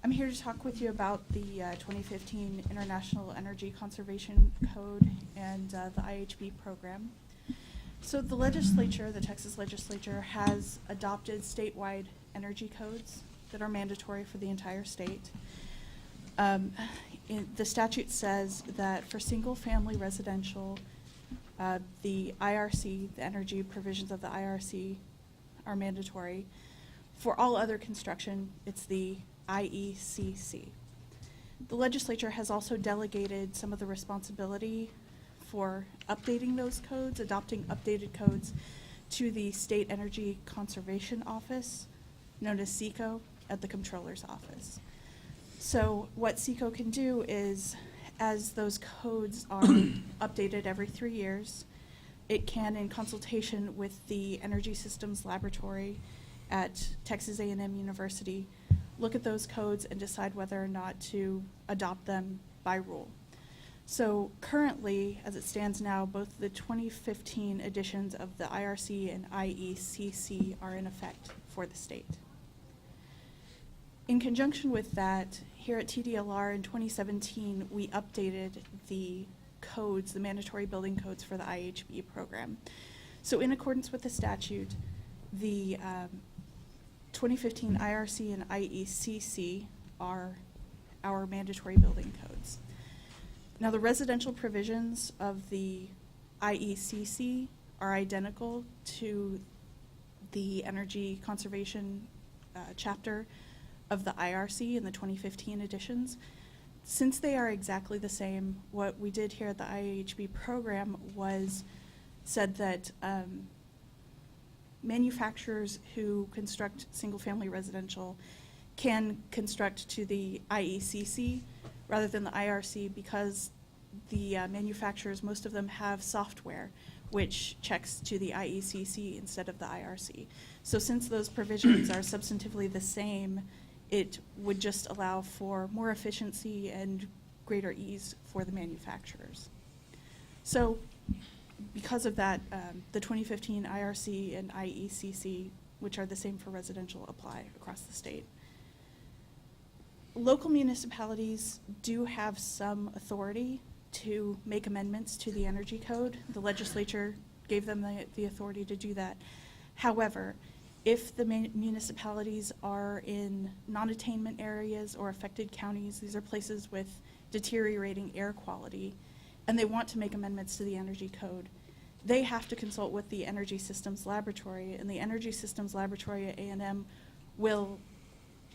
I'm here to talk with you about the 2015 International Energy Conservation Code and the IHB program. So the legislature, the Texas legislature, has adopted statewide energy codes that are mandatory for the entire state. The statute says that for single-family residential, the IRC, the energy provisions of the IRC are mandatory. For all other construction, it's the IECC. The legislature has also delegated some of the responsibility for updating those codes, adopting updated codes, to the State Energy Conservation Office, known as SECO, at the Comptroller's Office. So what SECO can do is, as those codes are updated every 3 years, it can, in consultation with the Energy Systems Laboratory at Texas A&M University, look at those codes and decide whether or not to adopt them by rule. So currently, as it stands now, both the 2015 editions of the IRC and IECC are in effect for the state. In conjunction with that, here at TDLR in 2017, we updated the codes, the mandatory building codes for the IHB program. So in accordance with the statute, the 2015 IRC and IECC are our mandatory building codes. Now, the residential provisions of the IECC are identical to the energy conservation chapter of the IRC in the 2015 editions. Since they are exactly the same, what we did here at the IHB program was said that manufacturers who construct single-family residential can construct to the IECC rather than the IRC, because the manufacturers, most of them have software which checks to the IECC instead of the IRC. So since those provisions are substantively the same, it would just allow for more efficiency and greater ease for the manufacturers. So because of that, the 2015 IRC and IECC, which are the same for residential, apply across the state. Local municipalities do have some authority to make amendments to the energy code. The legislature gave them the authority to do that. However, if the municipalities are in non-attainment areas or affected counties, these are places with deteriorating air quality, and they want to make amendments to the energy code, they have to consult with the Energy Systems Laboratory, and the Energy Systems Laboratory at A&M will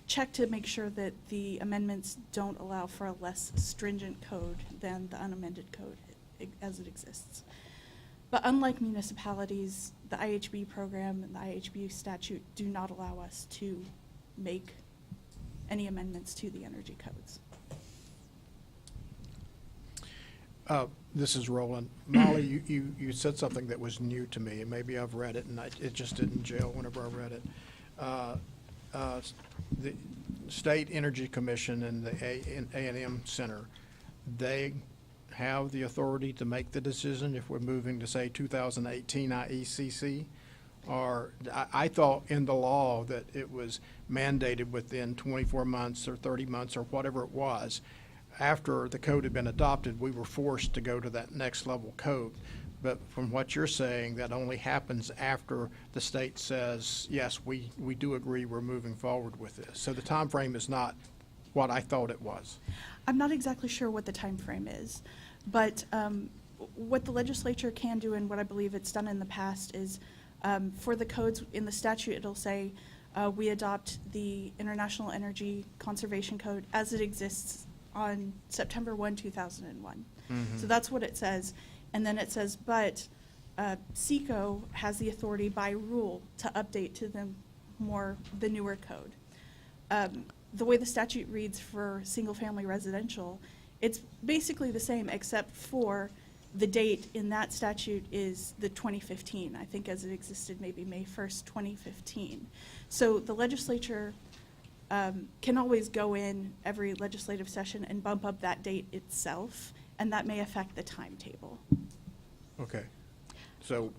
check to make sure that the amendments don't allow for a less stringent code than the unamended code as it exists. But unlike municipalities, the IHB program and the IHB statute do not allow us to make any amendments to the energy codes. This is Roland. Molly, you said something that was new to me, and maybe I've read it, and it just didn't gel whenever I read it. The State Energy Commission and the A&M Center, they have the authority to make the decision if we're moving to, say, 2018 IECC, are, I thought in the law that it was mandated within 24 months or 30 months or whatever it was. After the code had been adopted, we were forced to go to that next level code. But from what you're saying, that only happens after the state says, yes, we do agree, we're moving forward with this. So the time frame is not what I thought it was. I'm not exactly sure what the time frame is, but what the legislature can do, and what I believe it's done in the past, is for the codes in the statute, it'll say we adopt the International Energy Conservation Code as it exists on September 1, 2001. So that's what it says. And then it says, but SECO has the authority by rule to update to the newer code. The way the statute reads for single-family residential, it's basically the same, except for the date in that statute is the 2015, I think, as it existed maybe May 1st, 2015. So the legislature can always go in every legislative session and bump up that date itself, and that may affect the timetable. Okay. So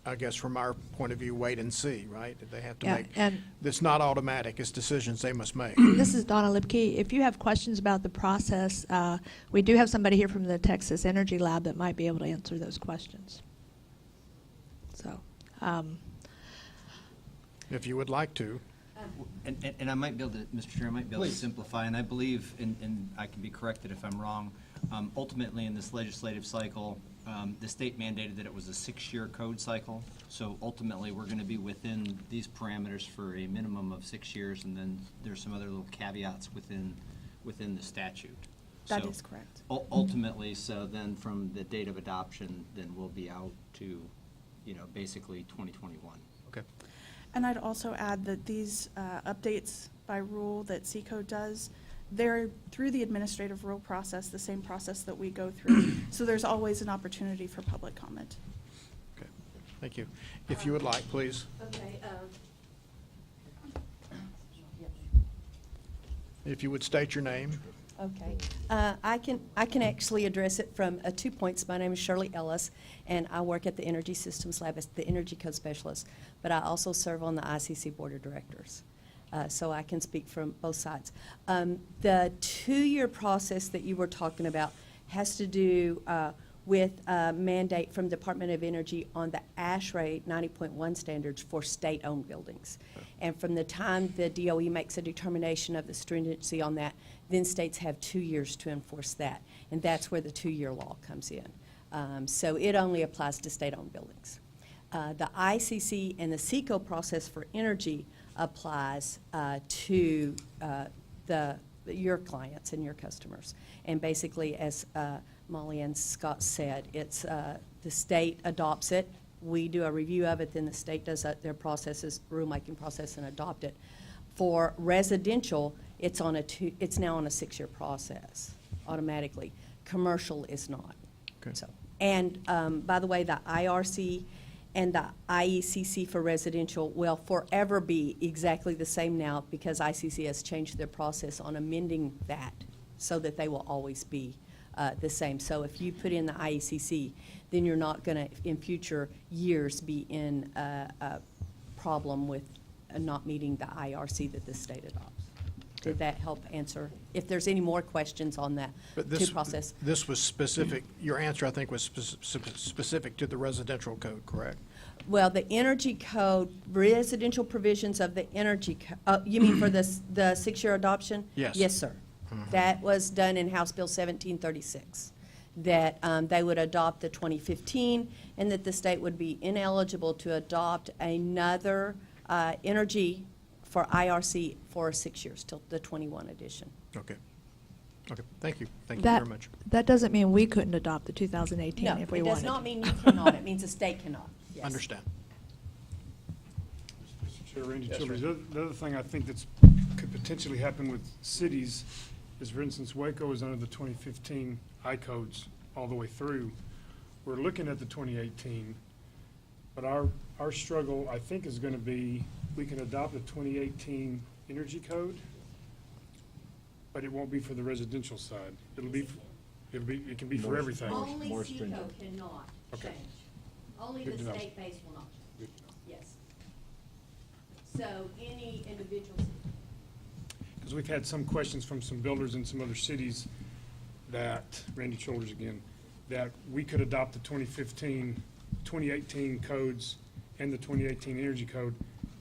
I guess from our point of view, wait and see, right? They have to Yeah, make, and- it's not automatic, it's decisions they must make. This is Donna Lipke. If you have questions about the process, we do have somebody here from the Texas Energy Lab that might be able to answer those questions. So, If you would like to. And I might be able to, Mr. Chair, I might be able to simplify, and I believe, and I can be corrected if I'm wrong, ultimately in this legislative cycle, the state mandated that it was a 6-year code cycle. So ultimately, we're going to be within these parameters for a minimum of 6 years, and then there's some other little caveats within the statute. That So is correct. Ultimately, so then from the date of adoption, then we'll be out to, basically 2021. Okay. And I'd also add that these updates by rule that SECO does, they're through the administrative rule process, the same process that we go through. So there's always an opportunity for public comment. Okay. Thank you. If you would like, please. Okay. If you would state your name. Okay. I can actually address it from 2 points. My name is Shirley Ellis, and I work at the Energy Systems Lab as the Energy Code Specialist, but I also serve on the ICC Board of Directors. So I can speak from both sides. The 2-year process that you were talking about has to do with a mandate from Department of Energy on the ASHRAE 90.1 standards for state-owned buildings. And from the time the DOE makes a determination of the stringency on that, then states have 2 years to enforce that. And that's where the 2-year law comes in. So it only applies to state-owned buildings. The ICC and the SECO process for energy applies to your clients and your customers. And basically, as Molly and Scott said, it's the state adopts it. We do a review of it, then the state does their processes, rulemaking process, and adopt it. For residential, it's now on a 6-year process automatically. Commercial is not. Okay. So, and by the way, the IRC and the IECC for residential will forever be exactly the same now, because ICC has changed their process on amending that so that they will always be the same. So if you put in the IECC, then you're not going to, in future years, be in a problem with not meeting the IRC that the state adopts. Did that help answer? If there's any more questions on that process. This was specific, your answer, I think, was specific to the residential code, correct? Well, the energy code, residential provisions of the energy, you mean for the 6-year adoption? Yes. Yes, sir. That was done in House Bill 1736, that they would adopt the 2015, and that the state would be ineligible to adopt another energy for IRC for 6 years, till the 21 edition. Okay. Okay, thank you. Thank you very much. That doesn't mean we couldn't adopt the 2018 No, if we it wanted does to. not mean you cannot, it means the state cannot. Yes. Understand. Mr. Chair, Randy Childers, the other thing I think could potentially happen with cities is, for instance, Waco is under the 2015 I-codes all the way through. We're looking at the 2018, but our struggle, I think, is going to be, we can adopt the 2018 energy code, but it won't be for the residential side. It can be for everything. Only SECO cannot Okay. change. Only the Good to know. state base will not change. So any individual. Because we've had some questions from some builders in some other cities that, Randy Childers again, that we could adopt the 2018 codes and the 2018 energy code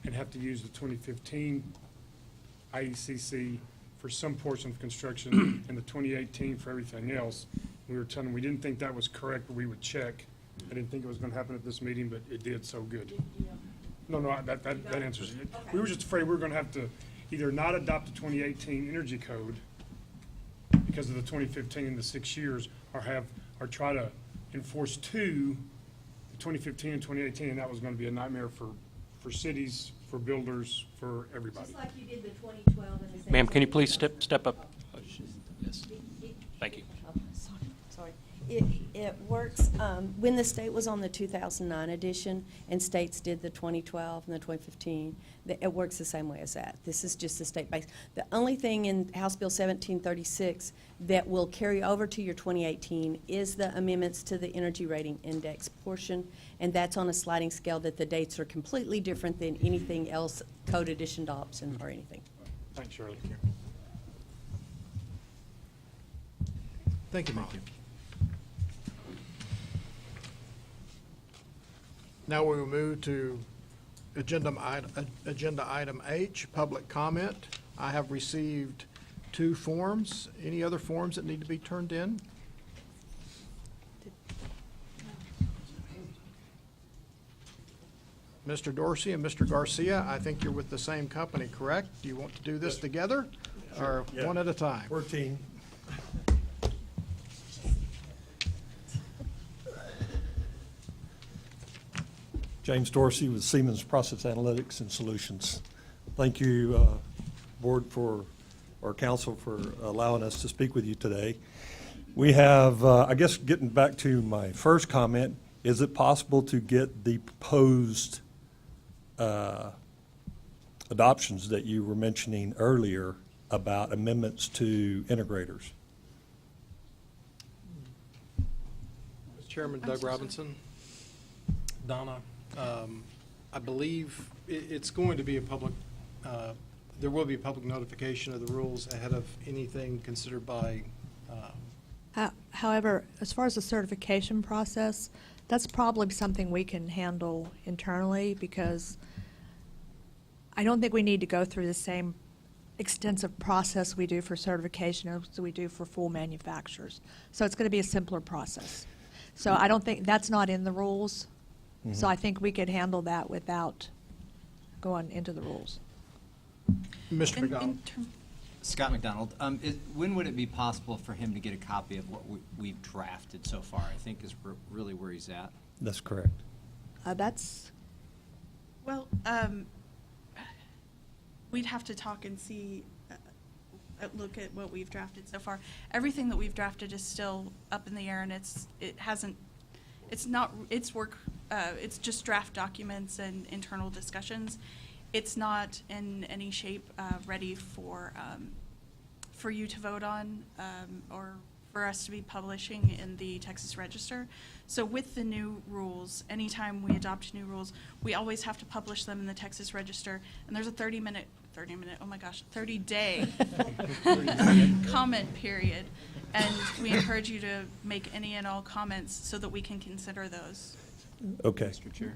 and have to use the 2015 IECC for some portion of construction and the 2018 for everything else. We were telling them we didn't think that was correct, but we would check. I didn't think it was going to happen at this meeting, but it did, so good. No, that answers it. We were just afraid we were going to have to either not adopt the 2018 energy code because of the 2015 and the 6 years, or try to enforce the 2015 and 2018, and that was going to be a nightmare for cities, for builders, for everybody. Just like you did the 2012 and the. Ma'am, can you please step up? Yes. Thank you. Oh, sorry. It works, when the state was on the 2009 edition and states did the 2012 and the 2015, it works the same way as that. This is just the state base. The only thing in House Bill 1736 that will carry over to your 2018 is the amendments to the energy rating index portion, and that's on a sliding scale that the dates are completely different than anything else, code edition adoption or anything. Thanks, Shirley. Thank you, Molly. Now we will move to agenda item H, public comment. I have received 2 forms. Any other forms that need to be turned in? Mr. Dorsey and Mr. Garcia, I think you're with the same company, correct? Do you want to do this together or Yeah. one at a time? We're a team. James Dorsey with Siemens Process Analytics and Solutions. Thank you, Board or Council for allowing us to speak with you today. We have, I guess getting back to my first comment, is it possible to get the proposed adoptions that you were mentioning earlier about amendments to integrators? Mr. Chairman, Doug Robinson. Donna, I believe it's going to be a public, there will be a public notification of the rules ahead of anything considered by. However, as far as the certification process, that's probably something we can handle internally, because I don't think we need to go through the same extensive process we do for certification as we do for full manufacturers. So it's going to be a simpler process. So I don't think, that's not in the rules. So I think we could handle that without going into the rules. Mr. McDonald. Scott McDonald, when would it be possible for him to get a copy of what we've drafted so far? I think is really where he's at. That's correct. That's, Well, we'd have to talk and see, look at what we've drafted so far. Everything that we've drafted is still up in the air, and it's just draft documents and internal discussions. It's not in any shape ready for you to vote on or for us to be publishing in the Texas Register. So with the new rules, anytime we adopt new rules, we always have to publish them in the Texas Register, and there's a 30-day comment period. And we encourage you to make any and all comments so that we can consider those. Okay. Mr. Chair.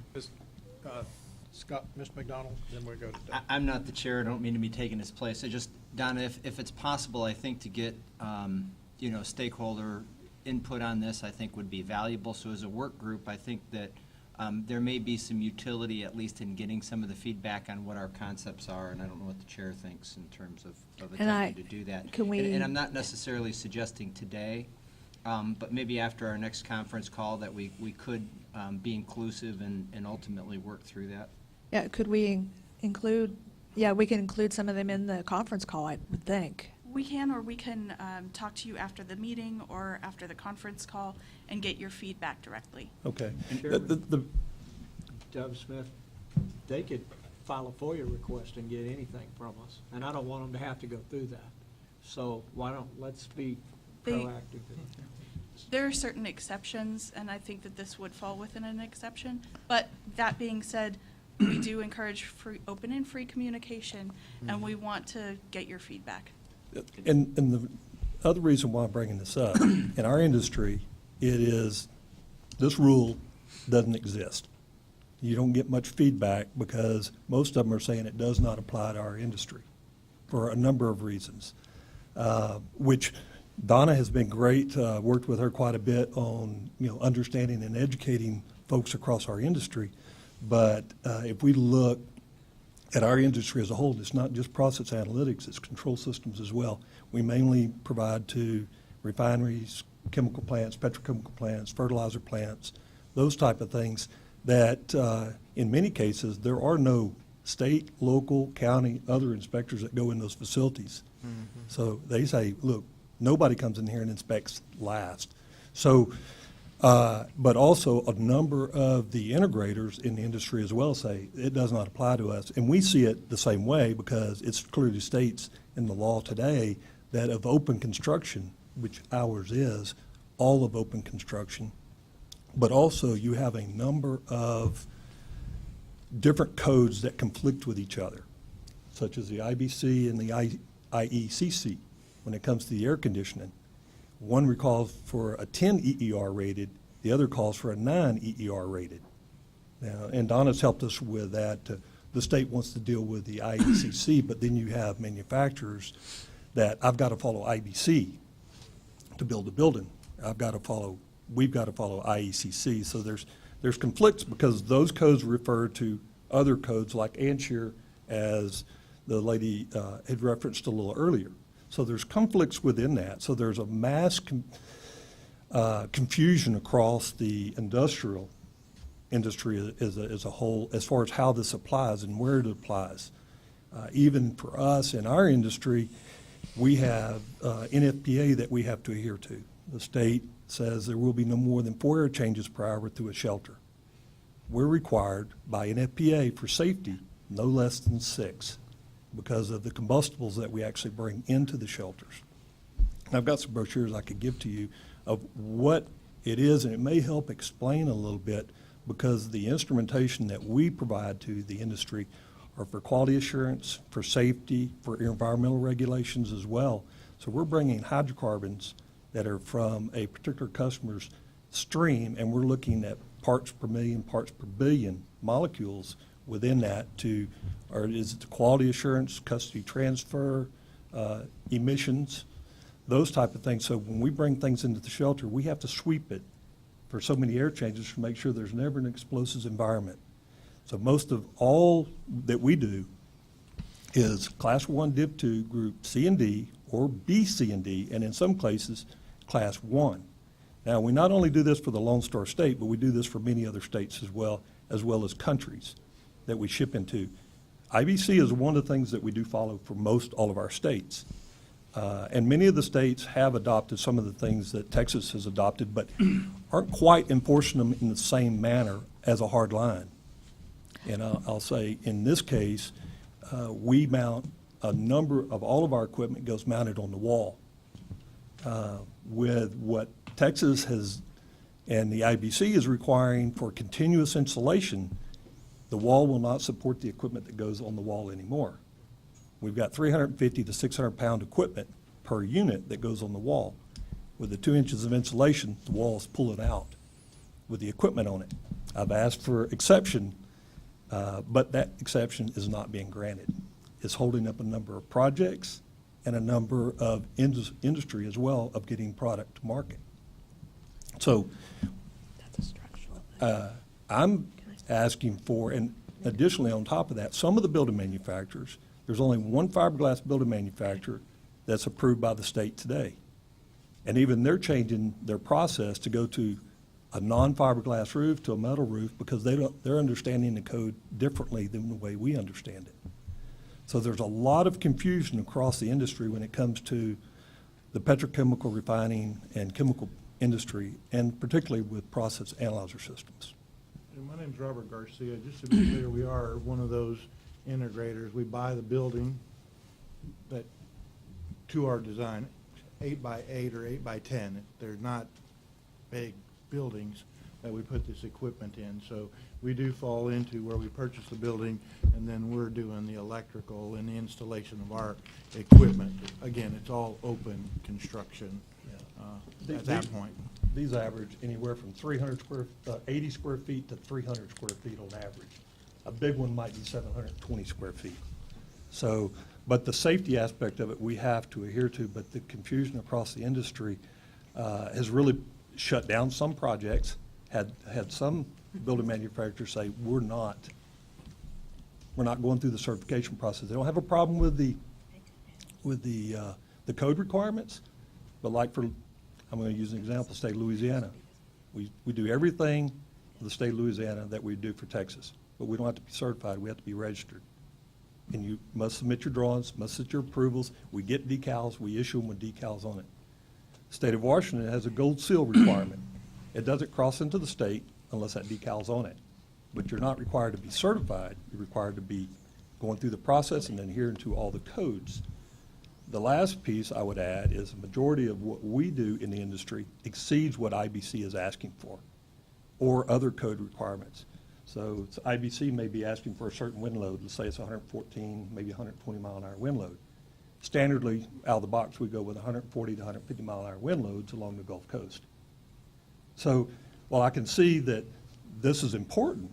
Scott, Mr. McDonald, then we'll go to Doug. I'm not the chair. I don't mean to be taking his place. I just, Donna, if it's possible, I think to get, stakeholder input on this, I think would be valuable. So as a work group, I think that there may be some utility, at least in getting some of the feedback on what our concepts are, and I don't know what the chair thinks in terms of attempting to do that. Can we- And I'm not necessarily suggesting today, but maybe after our next conference call that we could be inclusive and ultimately work through that. yeah, could we include, we can include some of them in the conference call, I would think. We can, or we can talk to you after the meeting or after the conference call and get your feedback directly. Okay. Chairman? Doug Smith, they could file a FOIA request and get anything from us, and I don't want them to have to go through that. So let's be proactive. There are certain exceptions, and I think that this would fall within an exception. But that being said, we do encourage open and free communication, and we want to get your feedback. And the other reason why I'm bringing this up, in our industry, this rule doesn't exist. You don't get much feedback because most of them are saying it does not apply to our industry for a number of reasons, which Donna has been great, worked with her quite a bit on, understanding and educating folks across our industry. But if we look at our industry as a whole, it's not just process analytics, it's control systems as well. We mainly provide to refineries, chemical plants, petrochemical plants, fertilizer plants, those type of things that in many cases, there are no state, local, county, other inspectors that go in those facilities. So they say, look, nobody comes in here and inspects last. So, but also a number of the integrators in the industry as well say it does not apply to us. And we see it the same way because it clearly states in the law today that of open construction, which ours is, all of open construction, but also you have a number of different codes that conflict with each other, such as the IBC and the IECC when it comes to the air conditioning. One calls for a 10 EER rated, the other calls for a 9 EER rated. Now, and Donna's helped us with that. The state wants to deal with the IECC, but then you have manufacturers that I've got to follow IBC to build a building. We've got to follow IECC. So there's conflicts because those codes refer to other codes like ANSHIR, as the lady had referenced a little earlier. So there's conflicts within that. So there's a mass confusion across the industrial industry as a whole as far as how this applies and where it applies. Even for us in our industry, we have NFPA that we have to adhere to. The state says there will be no more than 4 air changes per hour through a shelter. We're required by NFPA for safety no less than 6 because of the combustibles that we actually bring into the shelters. And I've got some brochures I could give to you of what it is, and it may help explain a little bit because the instrumentation that we provide to the industry are for quality assurance, for safety, for environmental regulations as well. So we're bringing hydrocarbons that are from a particular customer's stream, and we're looking at parts per million, parts per billion molecules within that or is it the quality assurance, custody transfer, emissions, those type of things. So when we bring things into the shelter, we have to sweep it for so many air changes to make sure there's never an explosives environment. So most of all that we do is Class 1 Div 2 Group C and D or B, C, and D, and in some cases, Class 1. Now, we not only do this for the Lone Star State, but we do this for many other states as well as countries that we ship into. IBC is one of the things that we do follow for all of our states. And many of the states have adopted some of the things that Texas has adopted, but aren't quite enforcing them in the same manner as a hard line. And I'll say, in this case, we mount a number of all of our equipment goes mounted on the wall. With what Texas has and the IBC is requiring for continuous insulation, the wall will not support the equipment that goes on the wall anymore. We've got 350 to 600 pound equipment per unit that goes on the wall. With the 2 inches of insulation, the wall's pulling out with the equipment on it. I've asked for exception, but that exception is not being granted. It's holding up a number of projects and a number of industry as well of getting product to market. So I'm asking for, and additionally on top of that, some of the building manufacturers, there's only one fiberglass building manufacturer that's approved by the state today. And even they're changing their process to go to a non-fiberglass roof to a metal roof because they're understanding the code differently than the way we understand it. So there's a lot of confusion across the industry when it comes to the petrochemical refining and chemical industry, and particularly with process analyzer systems. My name's Robert Garcia. Just to be clear, we are one of those integrators. We buy the building that to our design, 8 by 8 or 8 by 10. They're not big buildings. that we put this equipment in. So we do fall into where we purchase the building, and then we're doing the electrical and the installation of our equipment. Again, it's all open construction at that point. These average anywhere from 80 square feet to 300 square feet on average. A big one might be 720 square feet. So, but the safety aspect of it we have to adhere to, but the confusion across the industry has really shut down some projects, had some building manufacturers say, we're not going through the certification process. They don't have a problem with the code requirements, but like for, I'm going to use an example, state of Louisiana. We do everything for the state of Louisiana that we do for Texas, but we don't have to be certified, we have to be registered. And you must submit your drawings, must submit your approvals. We get decals, we issue them with decals on it. State of Washington has a gold seal requirement. It doesn't cross into the state unless that decal's on it. But you're not required to be certified, you're required to be going through the process and adhering to all the codes. The last piece I would add is the majority of what we do in the industry exceeds what IBC is asking for, or other code requirements. So IBC may be asking for a certain wind load. Let's say it's 114, maybe 120 mile an hour wind load. Standardly, out of the box, we go with 140 to 150 mile an hour wind loads along the Gulf Coast. So while I can see that this is important,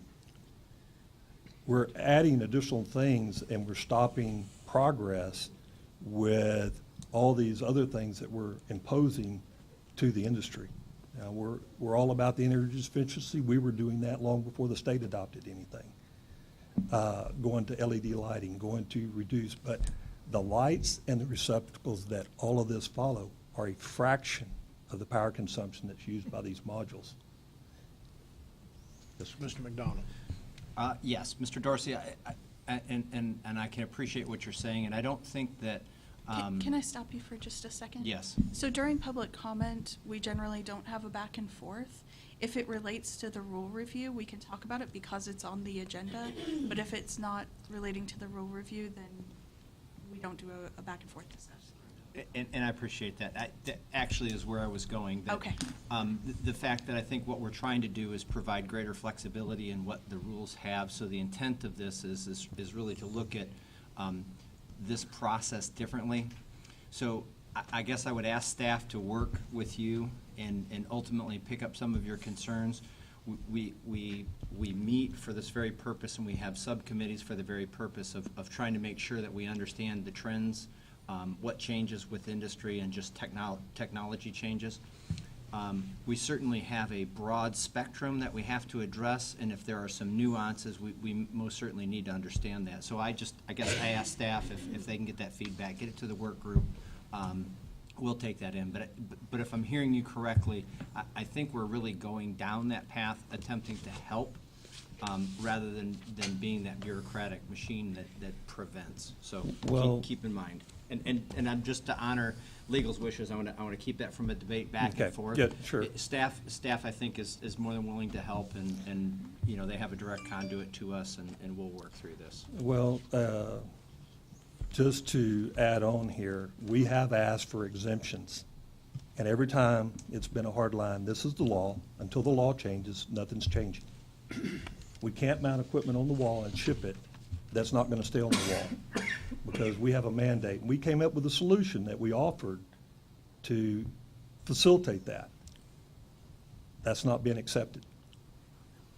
we're adding additional things and we're stopping progress with all these other things that we're imposing to the industry. Now, we're all about the energy efficiency. We were doing that long before the state adopted anything. Going to LED lighting, going to reduce, but the lights and the receptacles that all of this follow are a fraction of the power consumption that's used by these modules. Yes, Mr. McDonald. Yes, Mr. Dorsey, and I can appreciate what you're saying, and I don't think that. Can I stop you for just a second? Yes. So during public comment, we generally don't have a back and forth. If it relates to the rule review, we can talk about it because it's on the agenda. But if it's not relating to the rule review, then we don't do a back and forth discussion. And I appreciate that. That actually is where I was going. That, Okay. The fact that I think what we're trying to do is provide greater flexibility in what the rules have. So the intent of this is really to look at this process differently. So I guess I would ask staff to work with you and ultimately pick up some of your concerns. We meet for this very purpose, and we have subcommittees for the very purpose of trying to make sure that we understand the trends, what changes with industry and just technology changes. We certainly have a broad spectrum that we have to address, and if there are some nuances, we most certainly need to understand that. So I guess I ask staff if they can get that feedback, get it to the work group. We'll take that in. But if I'm hearing you correctly, I think we're really going down that path, attempting to help, rather than being that bureaucratic machine that prevents. So keep in mind. And I'm just to honor legal's wishes, I want to keep that from a debate back and forth. Yeah, sure. Staff I think is more than willing to help, and you know, they have a direct conduit to us, and we'll work through this. Well, just to add on here, we have asked for exemptions. And every time it's been a hard line, this is the law. Until the law changes, nothing's changing. We can't mount equipment on the wall and ship it that's not going to stay on the wall because we have a mandate. We came up with a solution that we offered to facilitate that. That's not being accepted.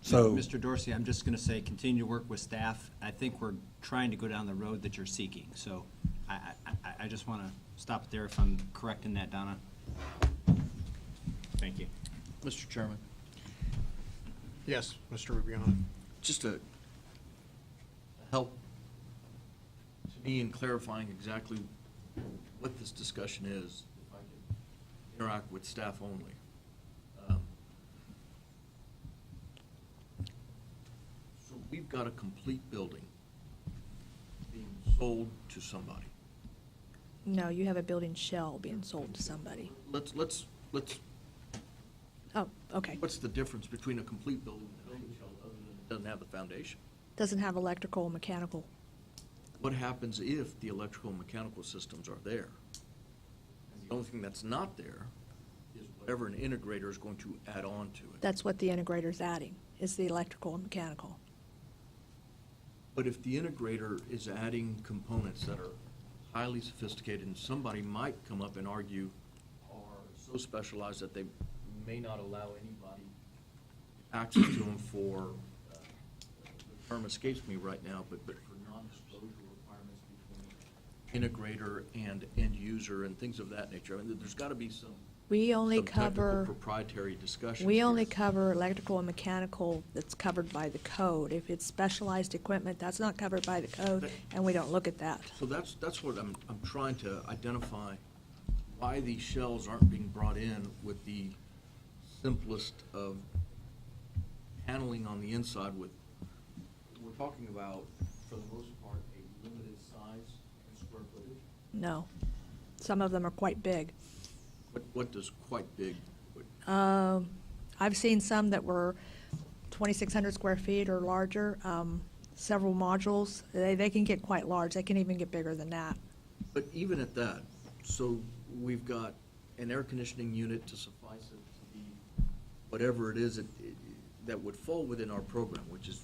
So, Mr. Dorsey, I'm just going to say, continue to work with staff. I think we're trying to go down the road that you're seeking. So I just want to stop there if I'm correct in that, Donna. Thank you. Mr. Chairman, Yes, Mr. Rubiano. just to help to me in clarifying exactly what this discussion is, if I can interact with staff only. So we've got a complete building being sold to somebody. No, you have a building shell being sold to somebody. Let's, Oh, okay. what's the difference between a complete building and a building shell other than it doesn't have the foundation? Doesn't have electrical, mechanical. What happens if the electrical and mechanical systems are there? And the only thing that's not there is whatever an integrator is going to add on to it. That's what the integrator's adding, is the electrical and mechanical. But if the integrator is adding components that are highly sophisticated, and somebody might come up and argue are so specialized that they may not allow anybody access to them for, the term escapes me right now, but for non-disclosure requirements between integrator and end user and things of that nature. I mean, there's got to be some We only some technical cover, proprietary discussions we only here. cover electrical and mechanical that's covered by the code. If it's specialized equipment, that's not covered by the code, and we don't look at that. So that's what I'm trying to identify, why these shells aren't being brought in with the simplest of paneling on the inside with, we're talking about, for the most part, a limited size and square footage. No. Some of them are quite big. What does quite big? I've seen some that were 2,600 square feet or larger, several modules. They can get quite large. They can even get bigger than that. But even at that, so we've got an air conditioning unit to suffice it to be whatever it is that would fall within our program, which is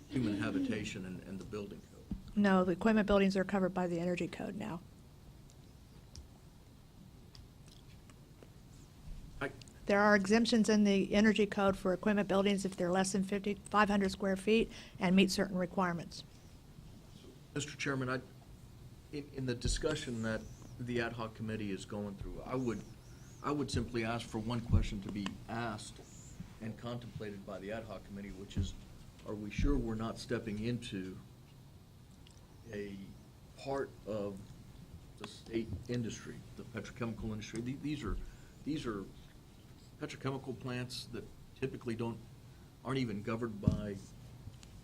human habitation and the building code. No, the equipment buildings are covered by the energy code now. There are exemptions in the energy code for equipment buildings if they're less than 500 square feet and meet certain requirements. Mr. Chairman, in the discussion that the ad hoc committee is going through, I would simply ask for one question to be asked and contemplated by the ad hoc committee, which is, are we sure we're not stepping into a part of the state industry, the petrochemical industry? These are petrochemical plants that typically aren't even governed by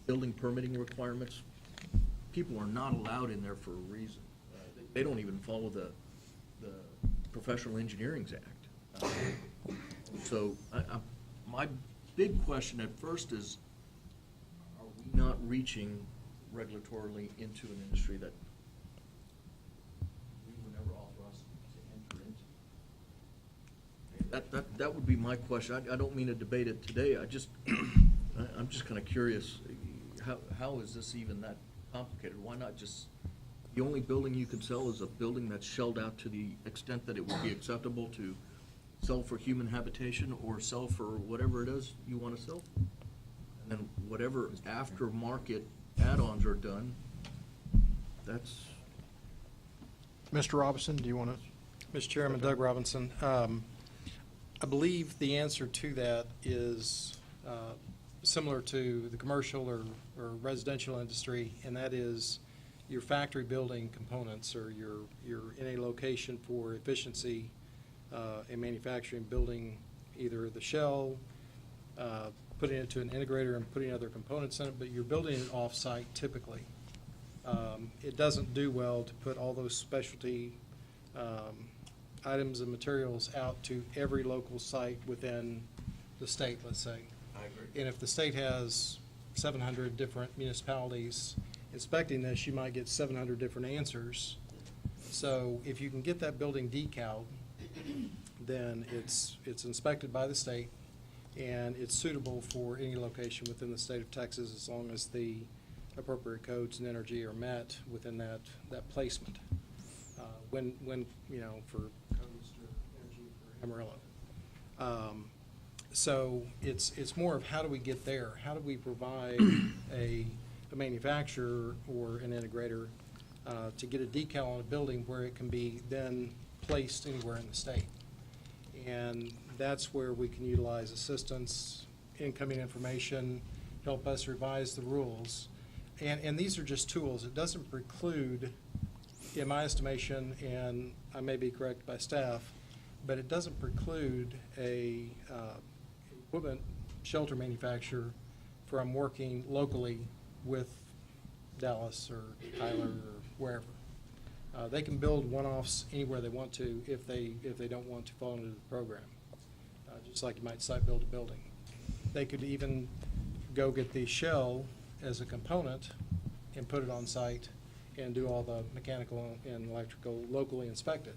building permitting requirements. People are not allowed in there for a reason. They don't even follow the Professional Engineering Act. So my big question at first is, are we not reaching regulatorily into an industry that we were never authorized to enter into? That would be my question. I don't mean to debate it today. I'm just kind of curious, how is this even that complicated? Why not just, the only building you can sell is a building that's shelled out to the extent that it would be acceptable to sell for human habitation or sell for whatever it is you want to sell? And then whatever aftermarket add-ons are done, that's. Mr. Robinson, do you want to? Mr. Chairman, Doug Robinson. I believe the answer to that is similar to the commercial or residential industry, and that is your factory building components, or you're in a location for efficiency in manufacturing, building either the shell, putting it to an integrator and putting other components in it, but you're building it off-site typically. It doesn't do well to put all those specialty items and materials out to every local site within the state, let's say. I agree. And if the state has 700 different municipalities inspecting this, you might get 700 different answers. So if you can get that building decaled, then it's inspected by the state, and it's suitable for any location within the state of Texas as long as the appropriate codes and energy are met within that placement. When for codes or energy for Amarillo. So it's more of how do we get there? How do we provide a manufacturer or an integrator to get a decal on a building where it can be then placed anywhere in the state? And that's where we can utilize assistance, incoming information, help us revise the rules. And these are just tools. It doesn't preclude, in my estimation, and I may be corrected by staff, but it doesn't preclude a equipment shelter manufacturer from working locally with Dallas or Tyler or wherever. They can build one-offs anywhere they want to if they don't want to fall into the program, just like you might site build a building. They could even go get the shell as a component and put it on site and do all the mechanical and electrical locally inspected.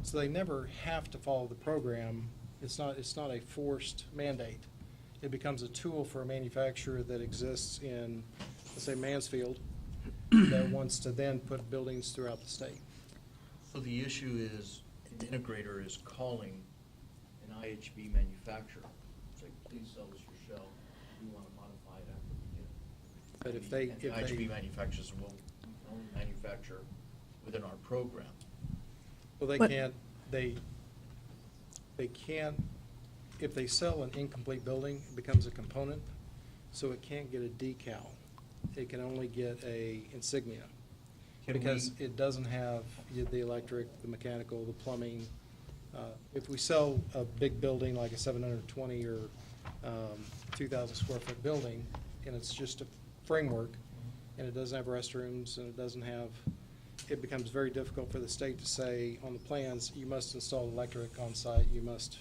So they never have to follow the program It's not a forced mandate. It becomes a tool for a manufacturer that exists in, let's say, Mansfield, that wants to then put buildings throughout the state. So the issue is, an integrator is calling an IHB manufacturer, say, please sell us your shell, we want to modify it after we get it. But if they- And the IHB manufacturers will only manufacture within our program. Well, they But- can't, they can't, if they sell an incomplete building, it becomes a component, so it can't get a decal. It can only get a insignia. Because it doesn't have the electric, the mechanical, the plumbing. If we sell a big building like a 720 or 2,000 square foot building, and it's just a framework, and it doesn't have restrooms, and it doesn't have, it becomes very difficult for the state to say on the plans, you must install electric on site, you must.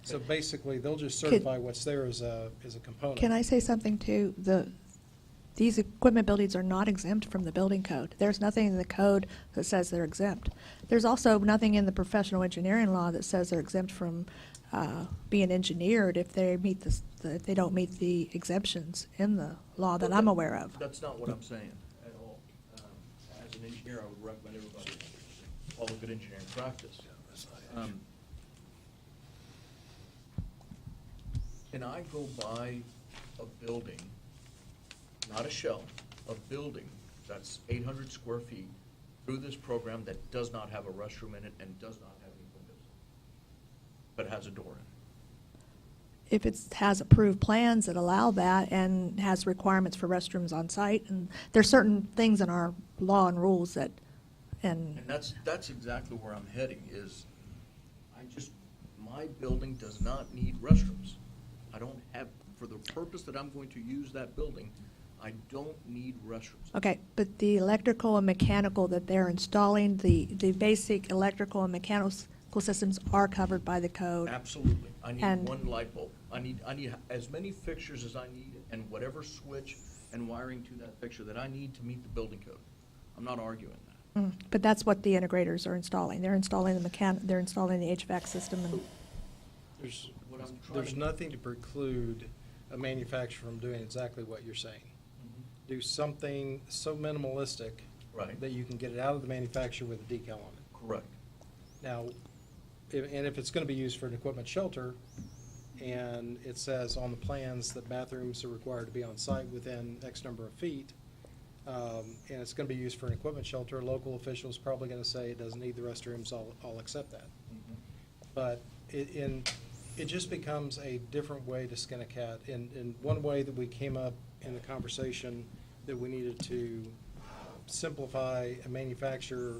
So basically, they'll just certify what's there as a component. Can I say something too? These equipment buildings are not exempt from the building code. There's nothing in the code that says they're exempt. There's also nothing in the professional engineering law that says they're exempt from being engineered if they meet if they don't meet the exemptions in the law that I'm aware of. That's not what I'm saying at all. As an engineer, I would recommend everybody follow good engineering practice. And I go by a building, not a shell, a building that's 800 square feet through this program that does not have a restroom in it and does not have any windows, but has a door in it. If it has approved plans that allow that and has requirements for restrooms on site, and there's certain things in our law and rules that, And that's exactly where I'm heading, is my building does not need restrooms. I don't have, for the purpose that I'm going to use that building, I don't need restrooms. okay, but the electrical and mechanical that they're installing, the basic electrical and mechanical systems are covered by the code. Absolutely. I And- need one light bulb. I need as many fixtures as I need and whatever switch and wiring to that fixture that I need to meet the building code. I'm not arguing that. But that's what the integrators are installing. They're installing they're installing the HVAC system and. What I'm trying There's to- nothing to preclude a manufacturer from doing exactly what you're saying. Do something so minimalistic Right. that you can get it out of the manufacturer with a decal on it. Correct. Now, if it's going to be used for an equipment shelter, and it says on the plans that bathrooms are required to be on site within X number of feet, and it's going to be used for an equipment shelter, local officials probably going to say it doesn't need the restrooms, I'll accept that. But it just becomes a different way to skin a cat. And one way that we came up in the conversation that we needed to simplify a manufacturer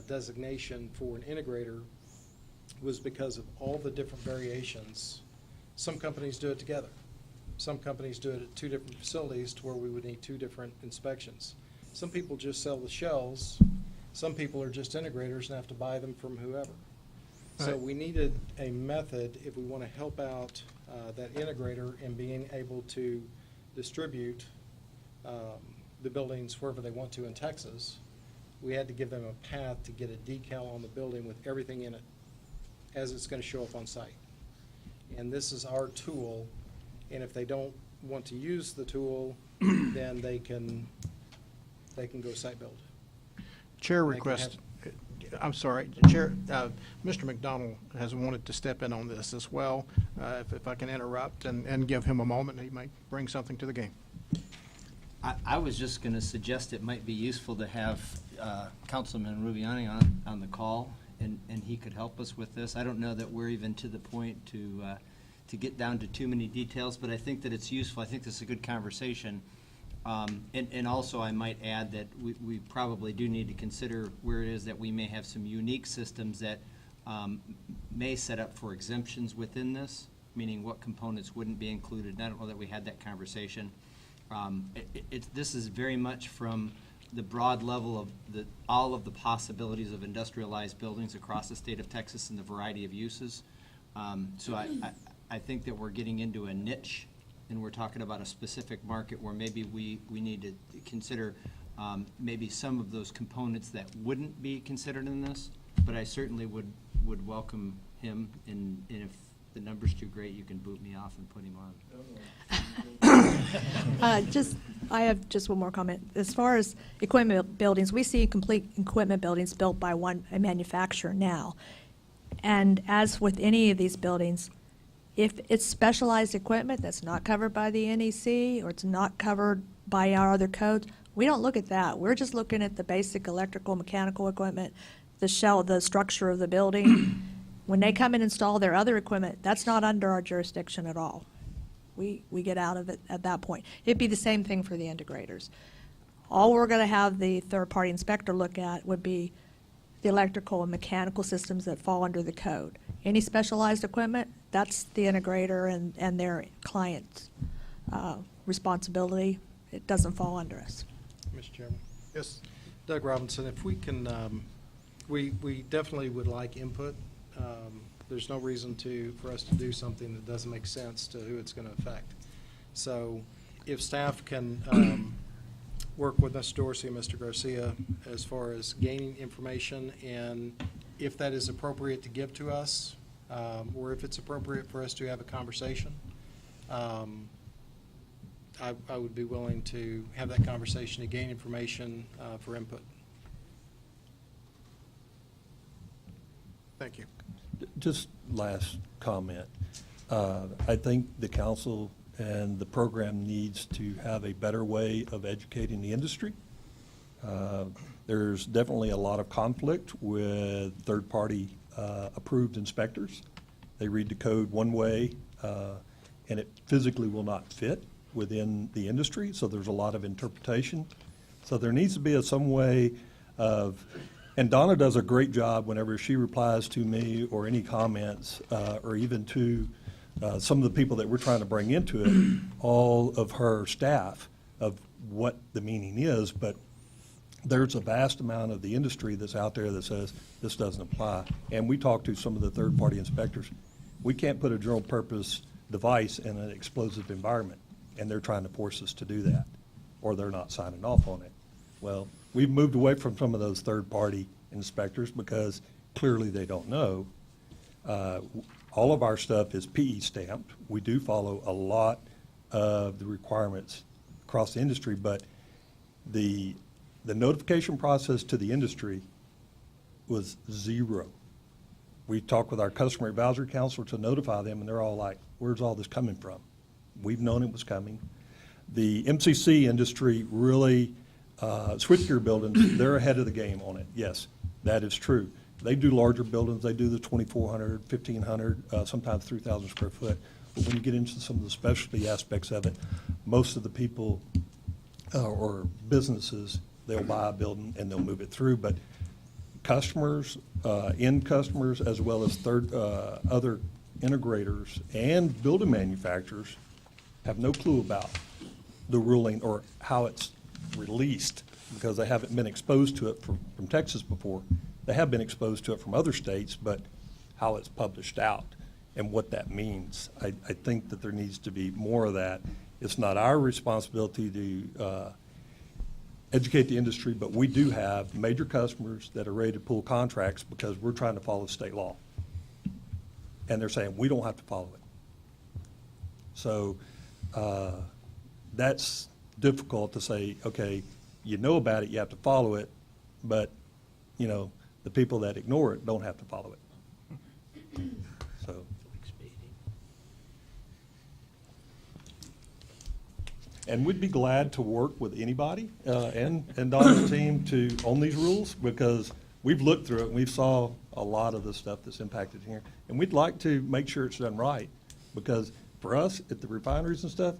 designation for an integrator was because of all the different variations. Some companies do it together. Some companies do it at two different facilities to where we would need two different inspections. Some people just sell the shells. Some people are just integrators and have to buy them from whoever. So Right. we needed a method if we want to help out that integrator in being able to distribute the buildings wherever they want to in Texas. We had to give them a path to get a decal on the building with everything in it as it's going to show up on site. And this is our tool, and if they don't want to use the tool, then they can go site build. Chair They can request, I'm sorry, Chair, Mr. McDonald has wanted to step in on this as well. If I can interrupt and give him a moment, he might bring something to the game. I was just going to suggest it might be useful to have Councilman Rubiani on the call, and he could help us with this. I don't know that we're even to the point to get down to too many details, but I think that it's useful. I think this is a good conversation. And also, I might add that we probably do need to consider where it is that we may have some unique systems that may set up for exemptions within this, meaning what components wouldn't be included. And I don't know that we had that conversation. This is very much from the broad level of all of the possibilities of industrialized buildings across the state of Texas and the variety of uses. So I think that we're getting into a niche, and we're talking about a specific market where maybe we need to consider maybe some of those components that wouldn't be considered in this. But I certainly would welcome him, and if the number's too great, you can boot me off and put him on. I have just one more comment. As far as equipment buildings, we see complete equipment buildings built by a manufacturer now. And as with any of these buildings, if it's specialized equipment that's not covered by the NEC or it's not covered by our other codes, we don't look at that. We're just looking at the basic electrical, mechanical equipment, the shell, the structure of the building. When they come and install their other equipment, that's not under our jurisdiction at all. We get out of it at that point. It'd be the same thing for the integrators. All we're going to have the third-party inspector look at would be the electrical and mechanical systems that fall under the code. Any specialized equipment, that's the integrator and their client's responsibility. It doesn't fall under us. Mr. Chairman. Yes. Doug Robinson, if we can, we definitely would like input. There's no reason for us to do something that doesn't make sense to who it's going to affect. So if staff can work with Mr. Dorsey and Mr. Garcia as far as gaining information, and if that is appropriate to give to us, or if it's appropriate for us to have a conversation, I would be willing to have that conversation to gain information for input. Thank you. Just last comment. I think the council and the program needs to have a better way of educating the industry. There's definitely a lot of conflict with third-party approved inspectors. They read the code one way, and it physically will not fit within the industry, so there's a lot of interpretation. So there needs to be some way of, and Donna does a great job whenever she replies to me or any comments, or even to some of the people that we're trying to bring into it, all of her staff, of what the meaning is, but there's a vast amount of the industry that's out there that says this doesn't apply. And we talk to some of the third-party inspectors. We can't put a general purpose device in an explosive environment, and they're trying to force us to do that, or they're not signing off on it. Well, we've moved away from some of those third-party inspectors because clearly they don't know. All of our stuff is PE stamped. We do follow a lot of the requirements across the industry, but the notification process to the industry was zero. We talked with our customer advisory council to notify them, and they're all like, where's all this coming from? We've known it was coming. The MCC industry really, switchgear buildings, they're ahead of the game on it. Yes, that is true. They do larger buildings. They do the 2,400, 1,500, sometimes 3,000 square foot. But when you get into some of the specialty aspects of it, most of the people or businesses, they'll buy a building and they'll move it through. But customers, end customers, as well as other integrators and building manufacturers have no clue about the ruling or how it's released because they haven't been exposed to it from Texas before. They have been exposed to it from other states, but how it's published out and what that means. I think that there needs to be more of that. It's not our responsibility to educate the industry, but we do have major customers that are ready to pull contracts because we're trying to follow state law. And they're saying, we don't have to follow it. So that's difficult to say, okay, you know about it, you have to follow it, but, you know, the people that ignore it don't have to follow it. So. And we'd be glad to work with anybody and Donna's team on these rules because we've looked through it and we saw a lot of the stuff that's impacted here. And we'd like to make sure it's done right because for us at the refineries and stuff,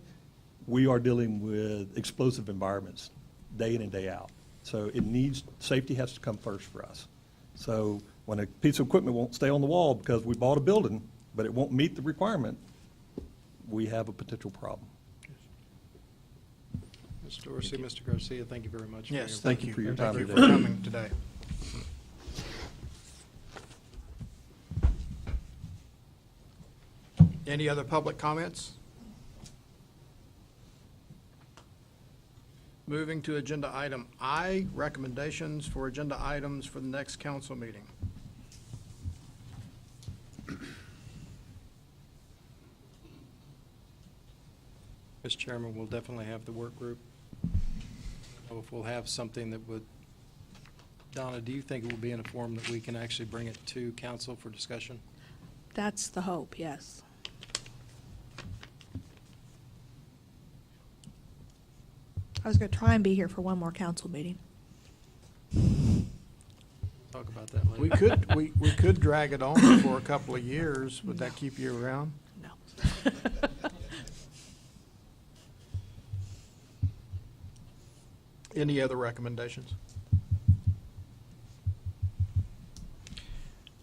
we are dealing with explosive environments day in and day out. So safety has to come first for us. So when a piece of equipment won't stay on the wall because we bought a building, but it won't meet the requirement, we have a potential problem. Mr. Dorsey, Mr. Garcia, thank you very much. Yes, for your thank you for your Thank time you today. for coming today. Any other public comments? Moving to agenda item I, recommendations for agenda items for the next council meeting. Mr. Chairman, we'll definitely have the work group. If we'll have something that would, Donna, do you think it will be in a form that we can actually bring it to council for discussion? That's the hope, yes. I was going to try and be here for one more council meeting. Talk about that later. We could drag it on for a couple of years. Would that keep you around? No. Any other recommendations?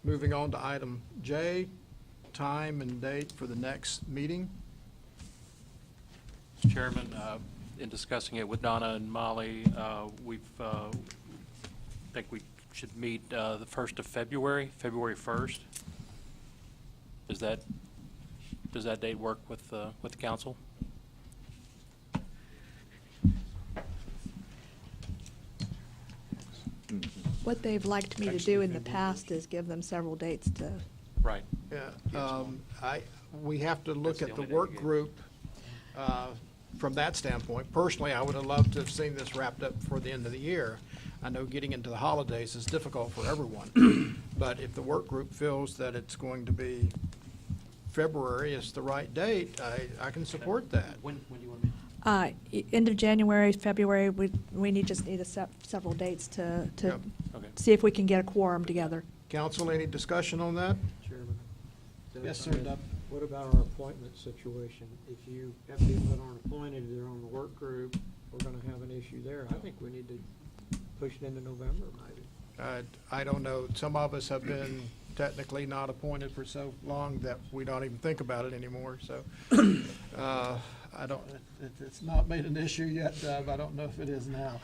Moving on to item J, time and date for the next meeting. Mr. Chairman, in discussing it with Donna and Molly, think we should meet the 1st of February, February 1st. Does that date work with the council? What they've liked me to do in the past is give them several dates to, Right. Yeah, we have to look That's the at the only day work we gave. group from that standpoint. Personally, I would have loved to have seen this wrapped up before the end of the year. I know getting into the holidays is difficult for everyone, but if the work group feels that it's going to be February is the right date, I can support that. When do you want me? end of January, February, we just need several dates to Yep. Okay. see if we can get a quorum together. Council, any discussion on that? Chairman. Yes, sir, Dennis, Dub. What about our appointment situation? If you have people that aren't appointed, they're on the work group, we're gonna have an issue there. I think we need to push it into November, maybe. I don't know. Some of us have been technically not appointed for so long that we don't even think about it anymore, so. I don't, it's not made an issue yet, Dub. I don't know if it is now.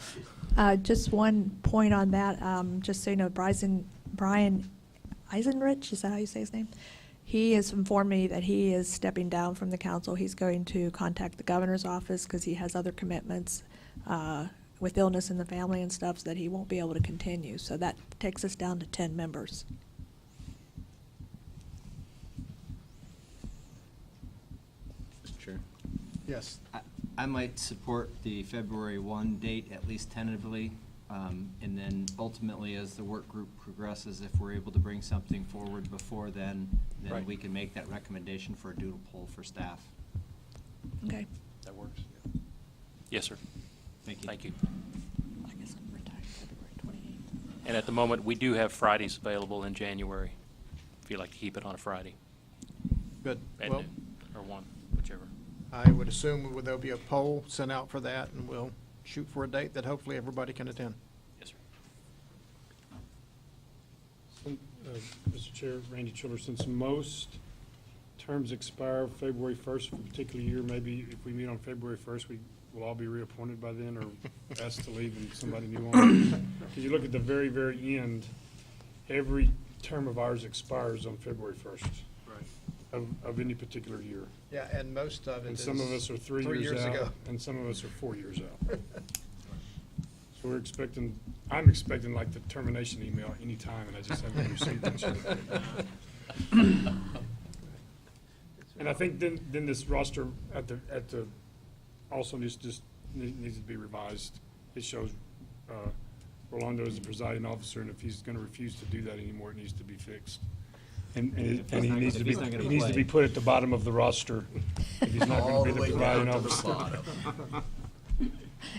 Just one point on that, just so you know, Brian Eisenrich, is that how you say his name? He has informed me that he is stepping down from the council. He's going to contact the governor's office because he has other commitments with illness in the family and stuff, so that he won't be able to continue. So that takes us down to 10 members. Mr. Chair. Yes. I might support the February 1 date, at least tentatively, and then ultimately, as the work group progresses, if we're able to bring something forward before then Right. we can make that recommendation for a doodle poll for staff. Okay. That works? Yes, sir. Thank you. Thank you. I guess I'm retired February 28th. And at the moment, we do have Fridays available in January, if you'd like to keep it on a Friday, Good. at Well, noon, or 1, whichever. I would assume there'll be a poll sent out for that, and we'll shoot for a date that hopefully everybody can attend. Yes, sir. Mr. Chair, Randy Childers, since most terms expire February 1st of a particular year, maybe if we meet on February 1st, we will all be reappointed by then, or asked to leave and somebody new on. If you look at the very, very end, every term of ours expires on February 1st of any particular year. Yeah, and most of it And is some of us are 3 years ago. out, and some of us are 4 years out. So I'm expecting like the termination email anytime, and I just haven't received it yet. And I think then this roster also needs to be revised. It shows Rolando as the presiding officer, and if he's gonna refuse to do that anymore, it needs to be fixed. And he needs to be put at the bottom of the roster if he's not gonna be the presiding officer.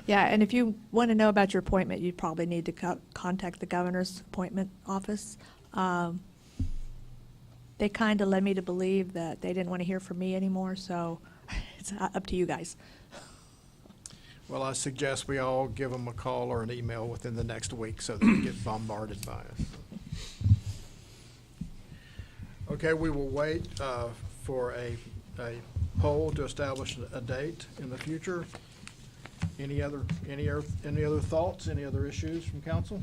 Yeah, and if you want to know about your appointment, you probably need to contact the governor's appointment office. They kind of led me to believe that they didn't want to hear from me anymore, so it's up to you guys. Well, I suggest we all give them a call or an email within the next week so that we get bombarded by it. Okay, we will wait for a poll to establish a date in the future. Any other thoughts, any other issues from council?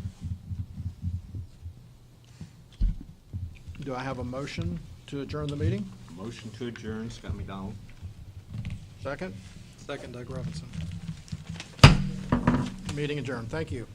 Do I have a motion to adjourn the meeting? Motion to adjourn, Scott McDonald. Second? Second, Doug Robinson. Meeting adjourned. Thank you.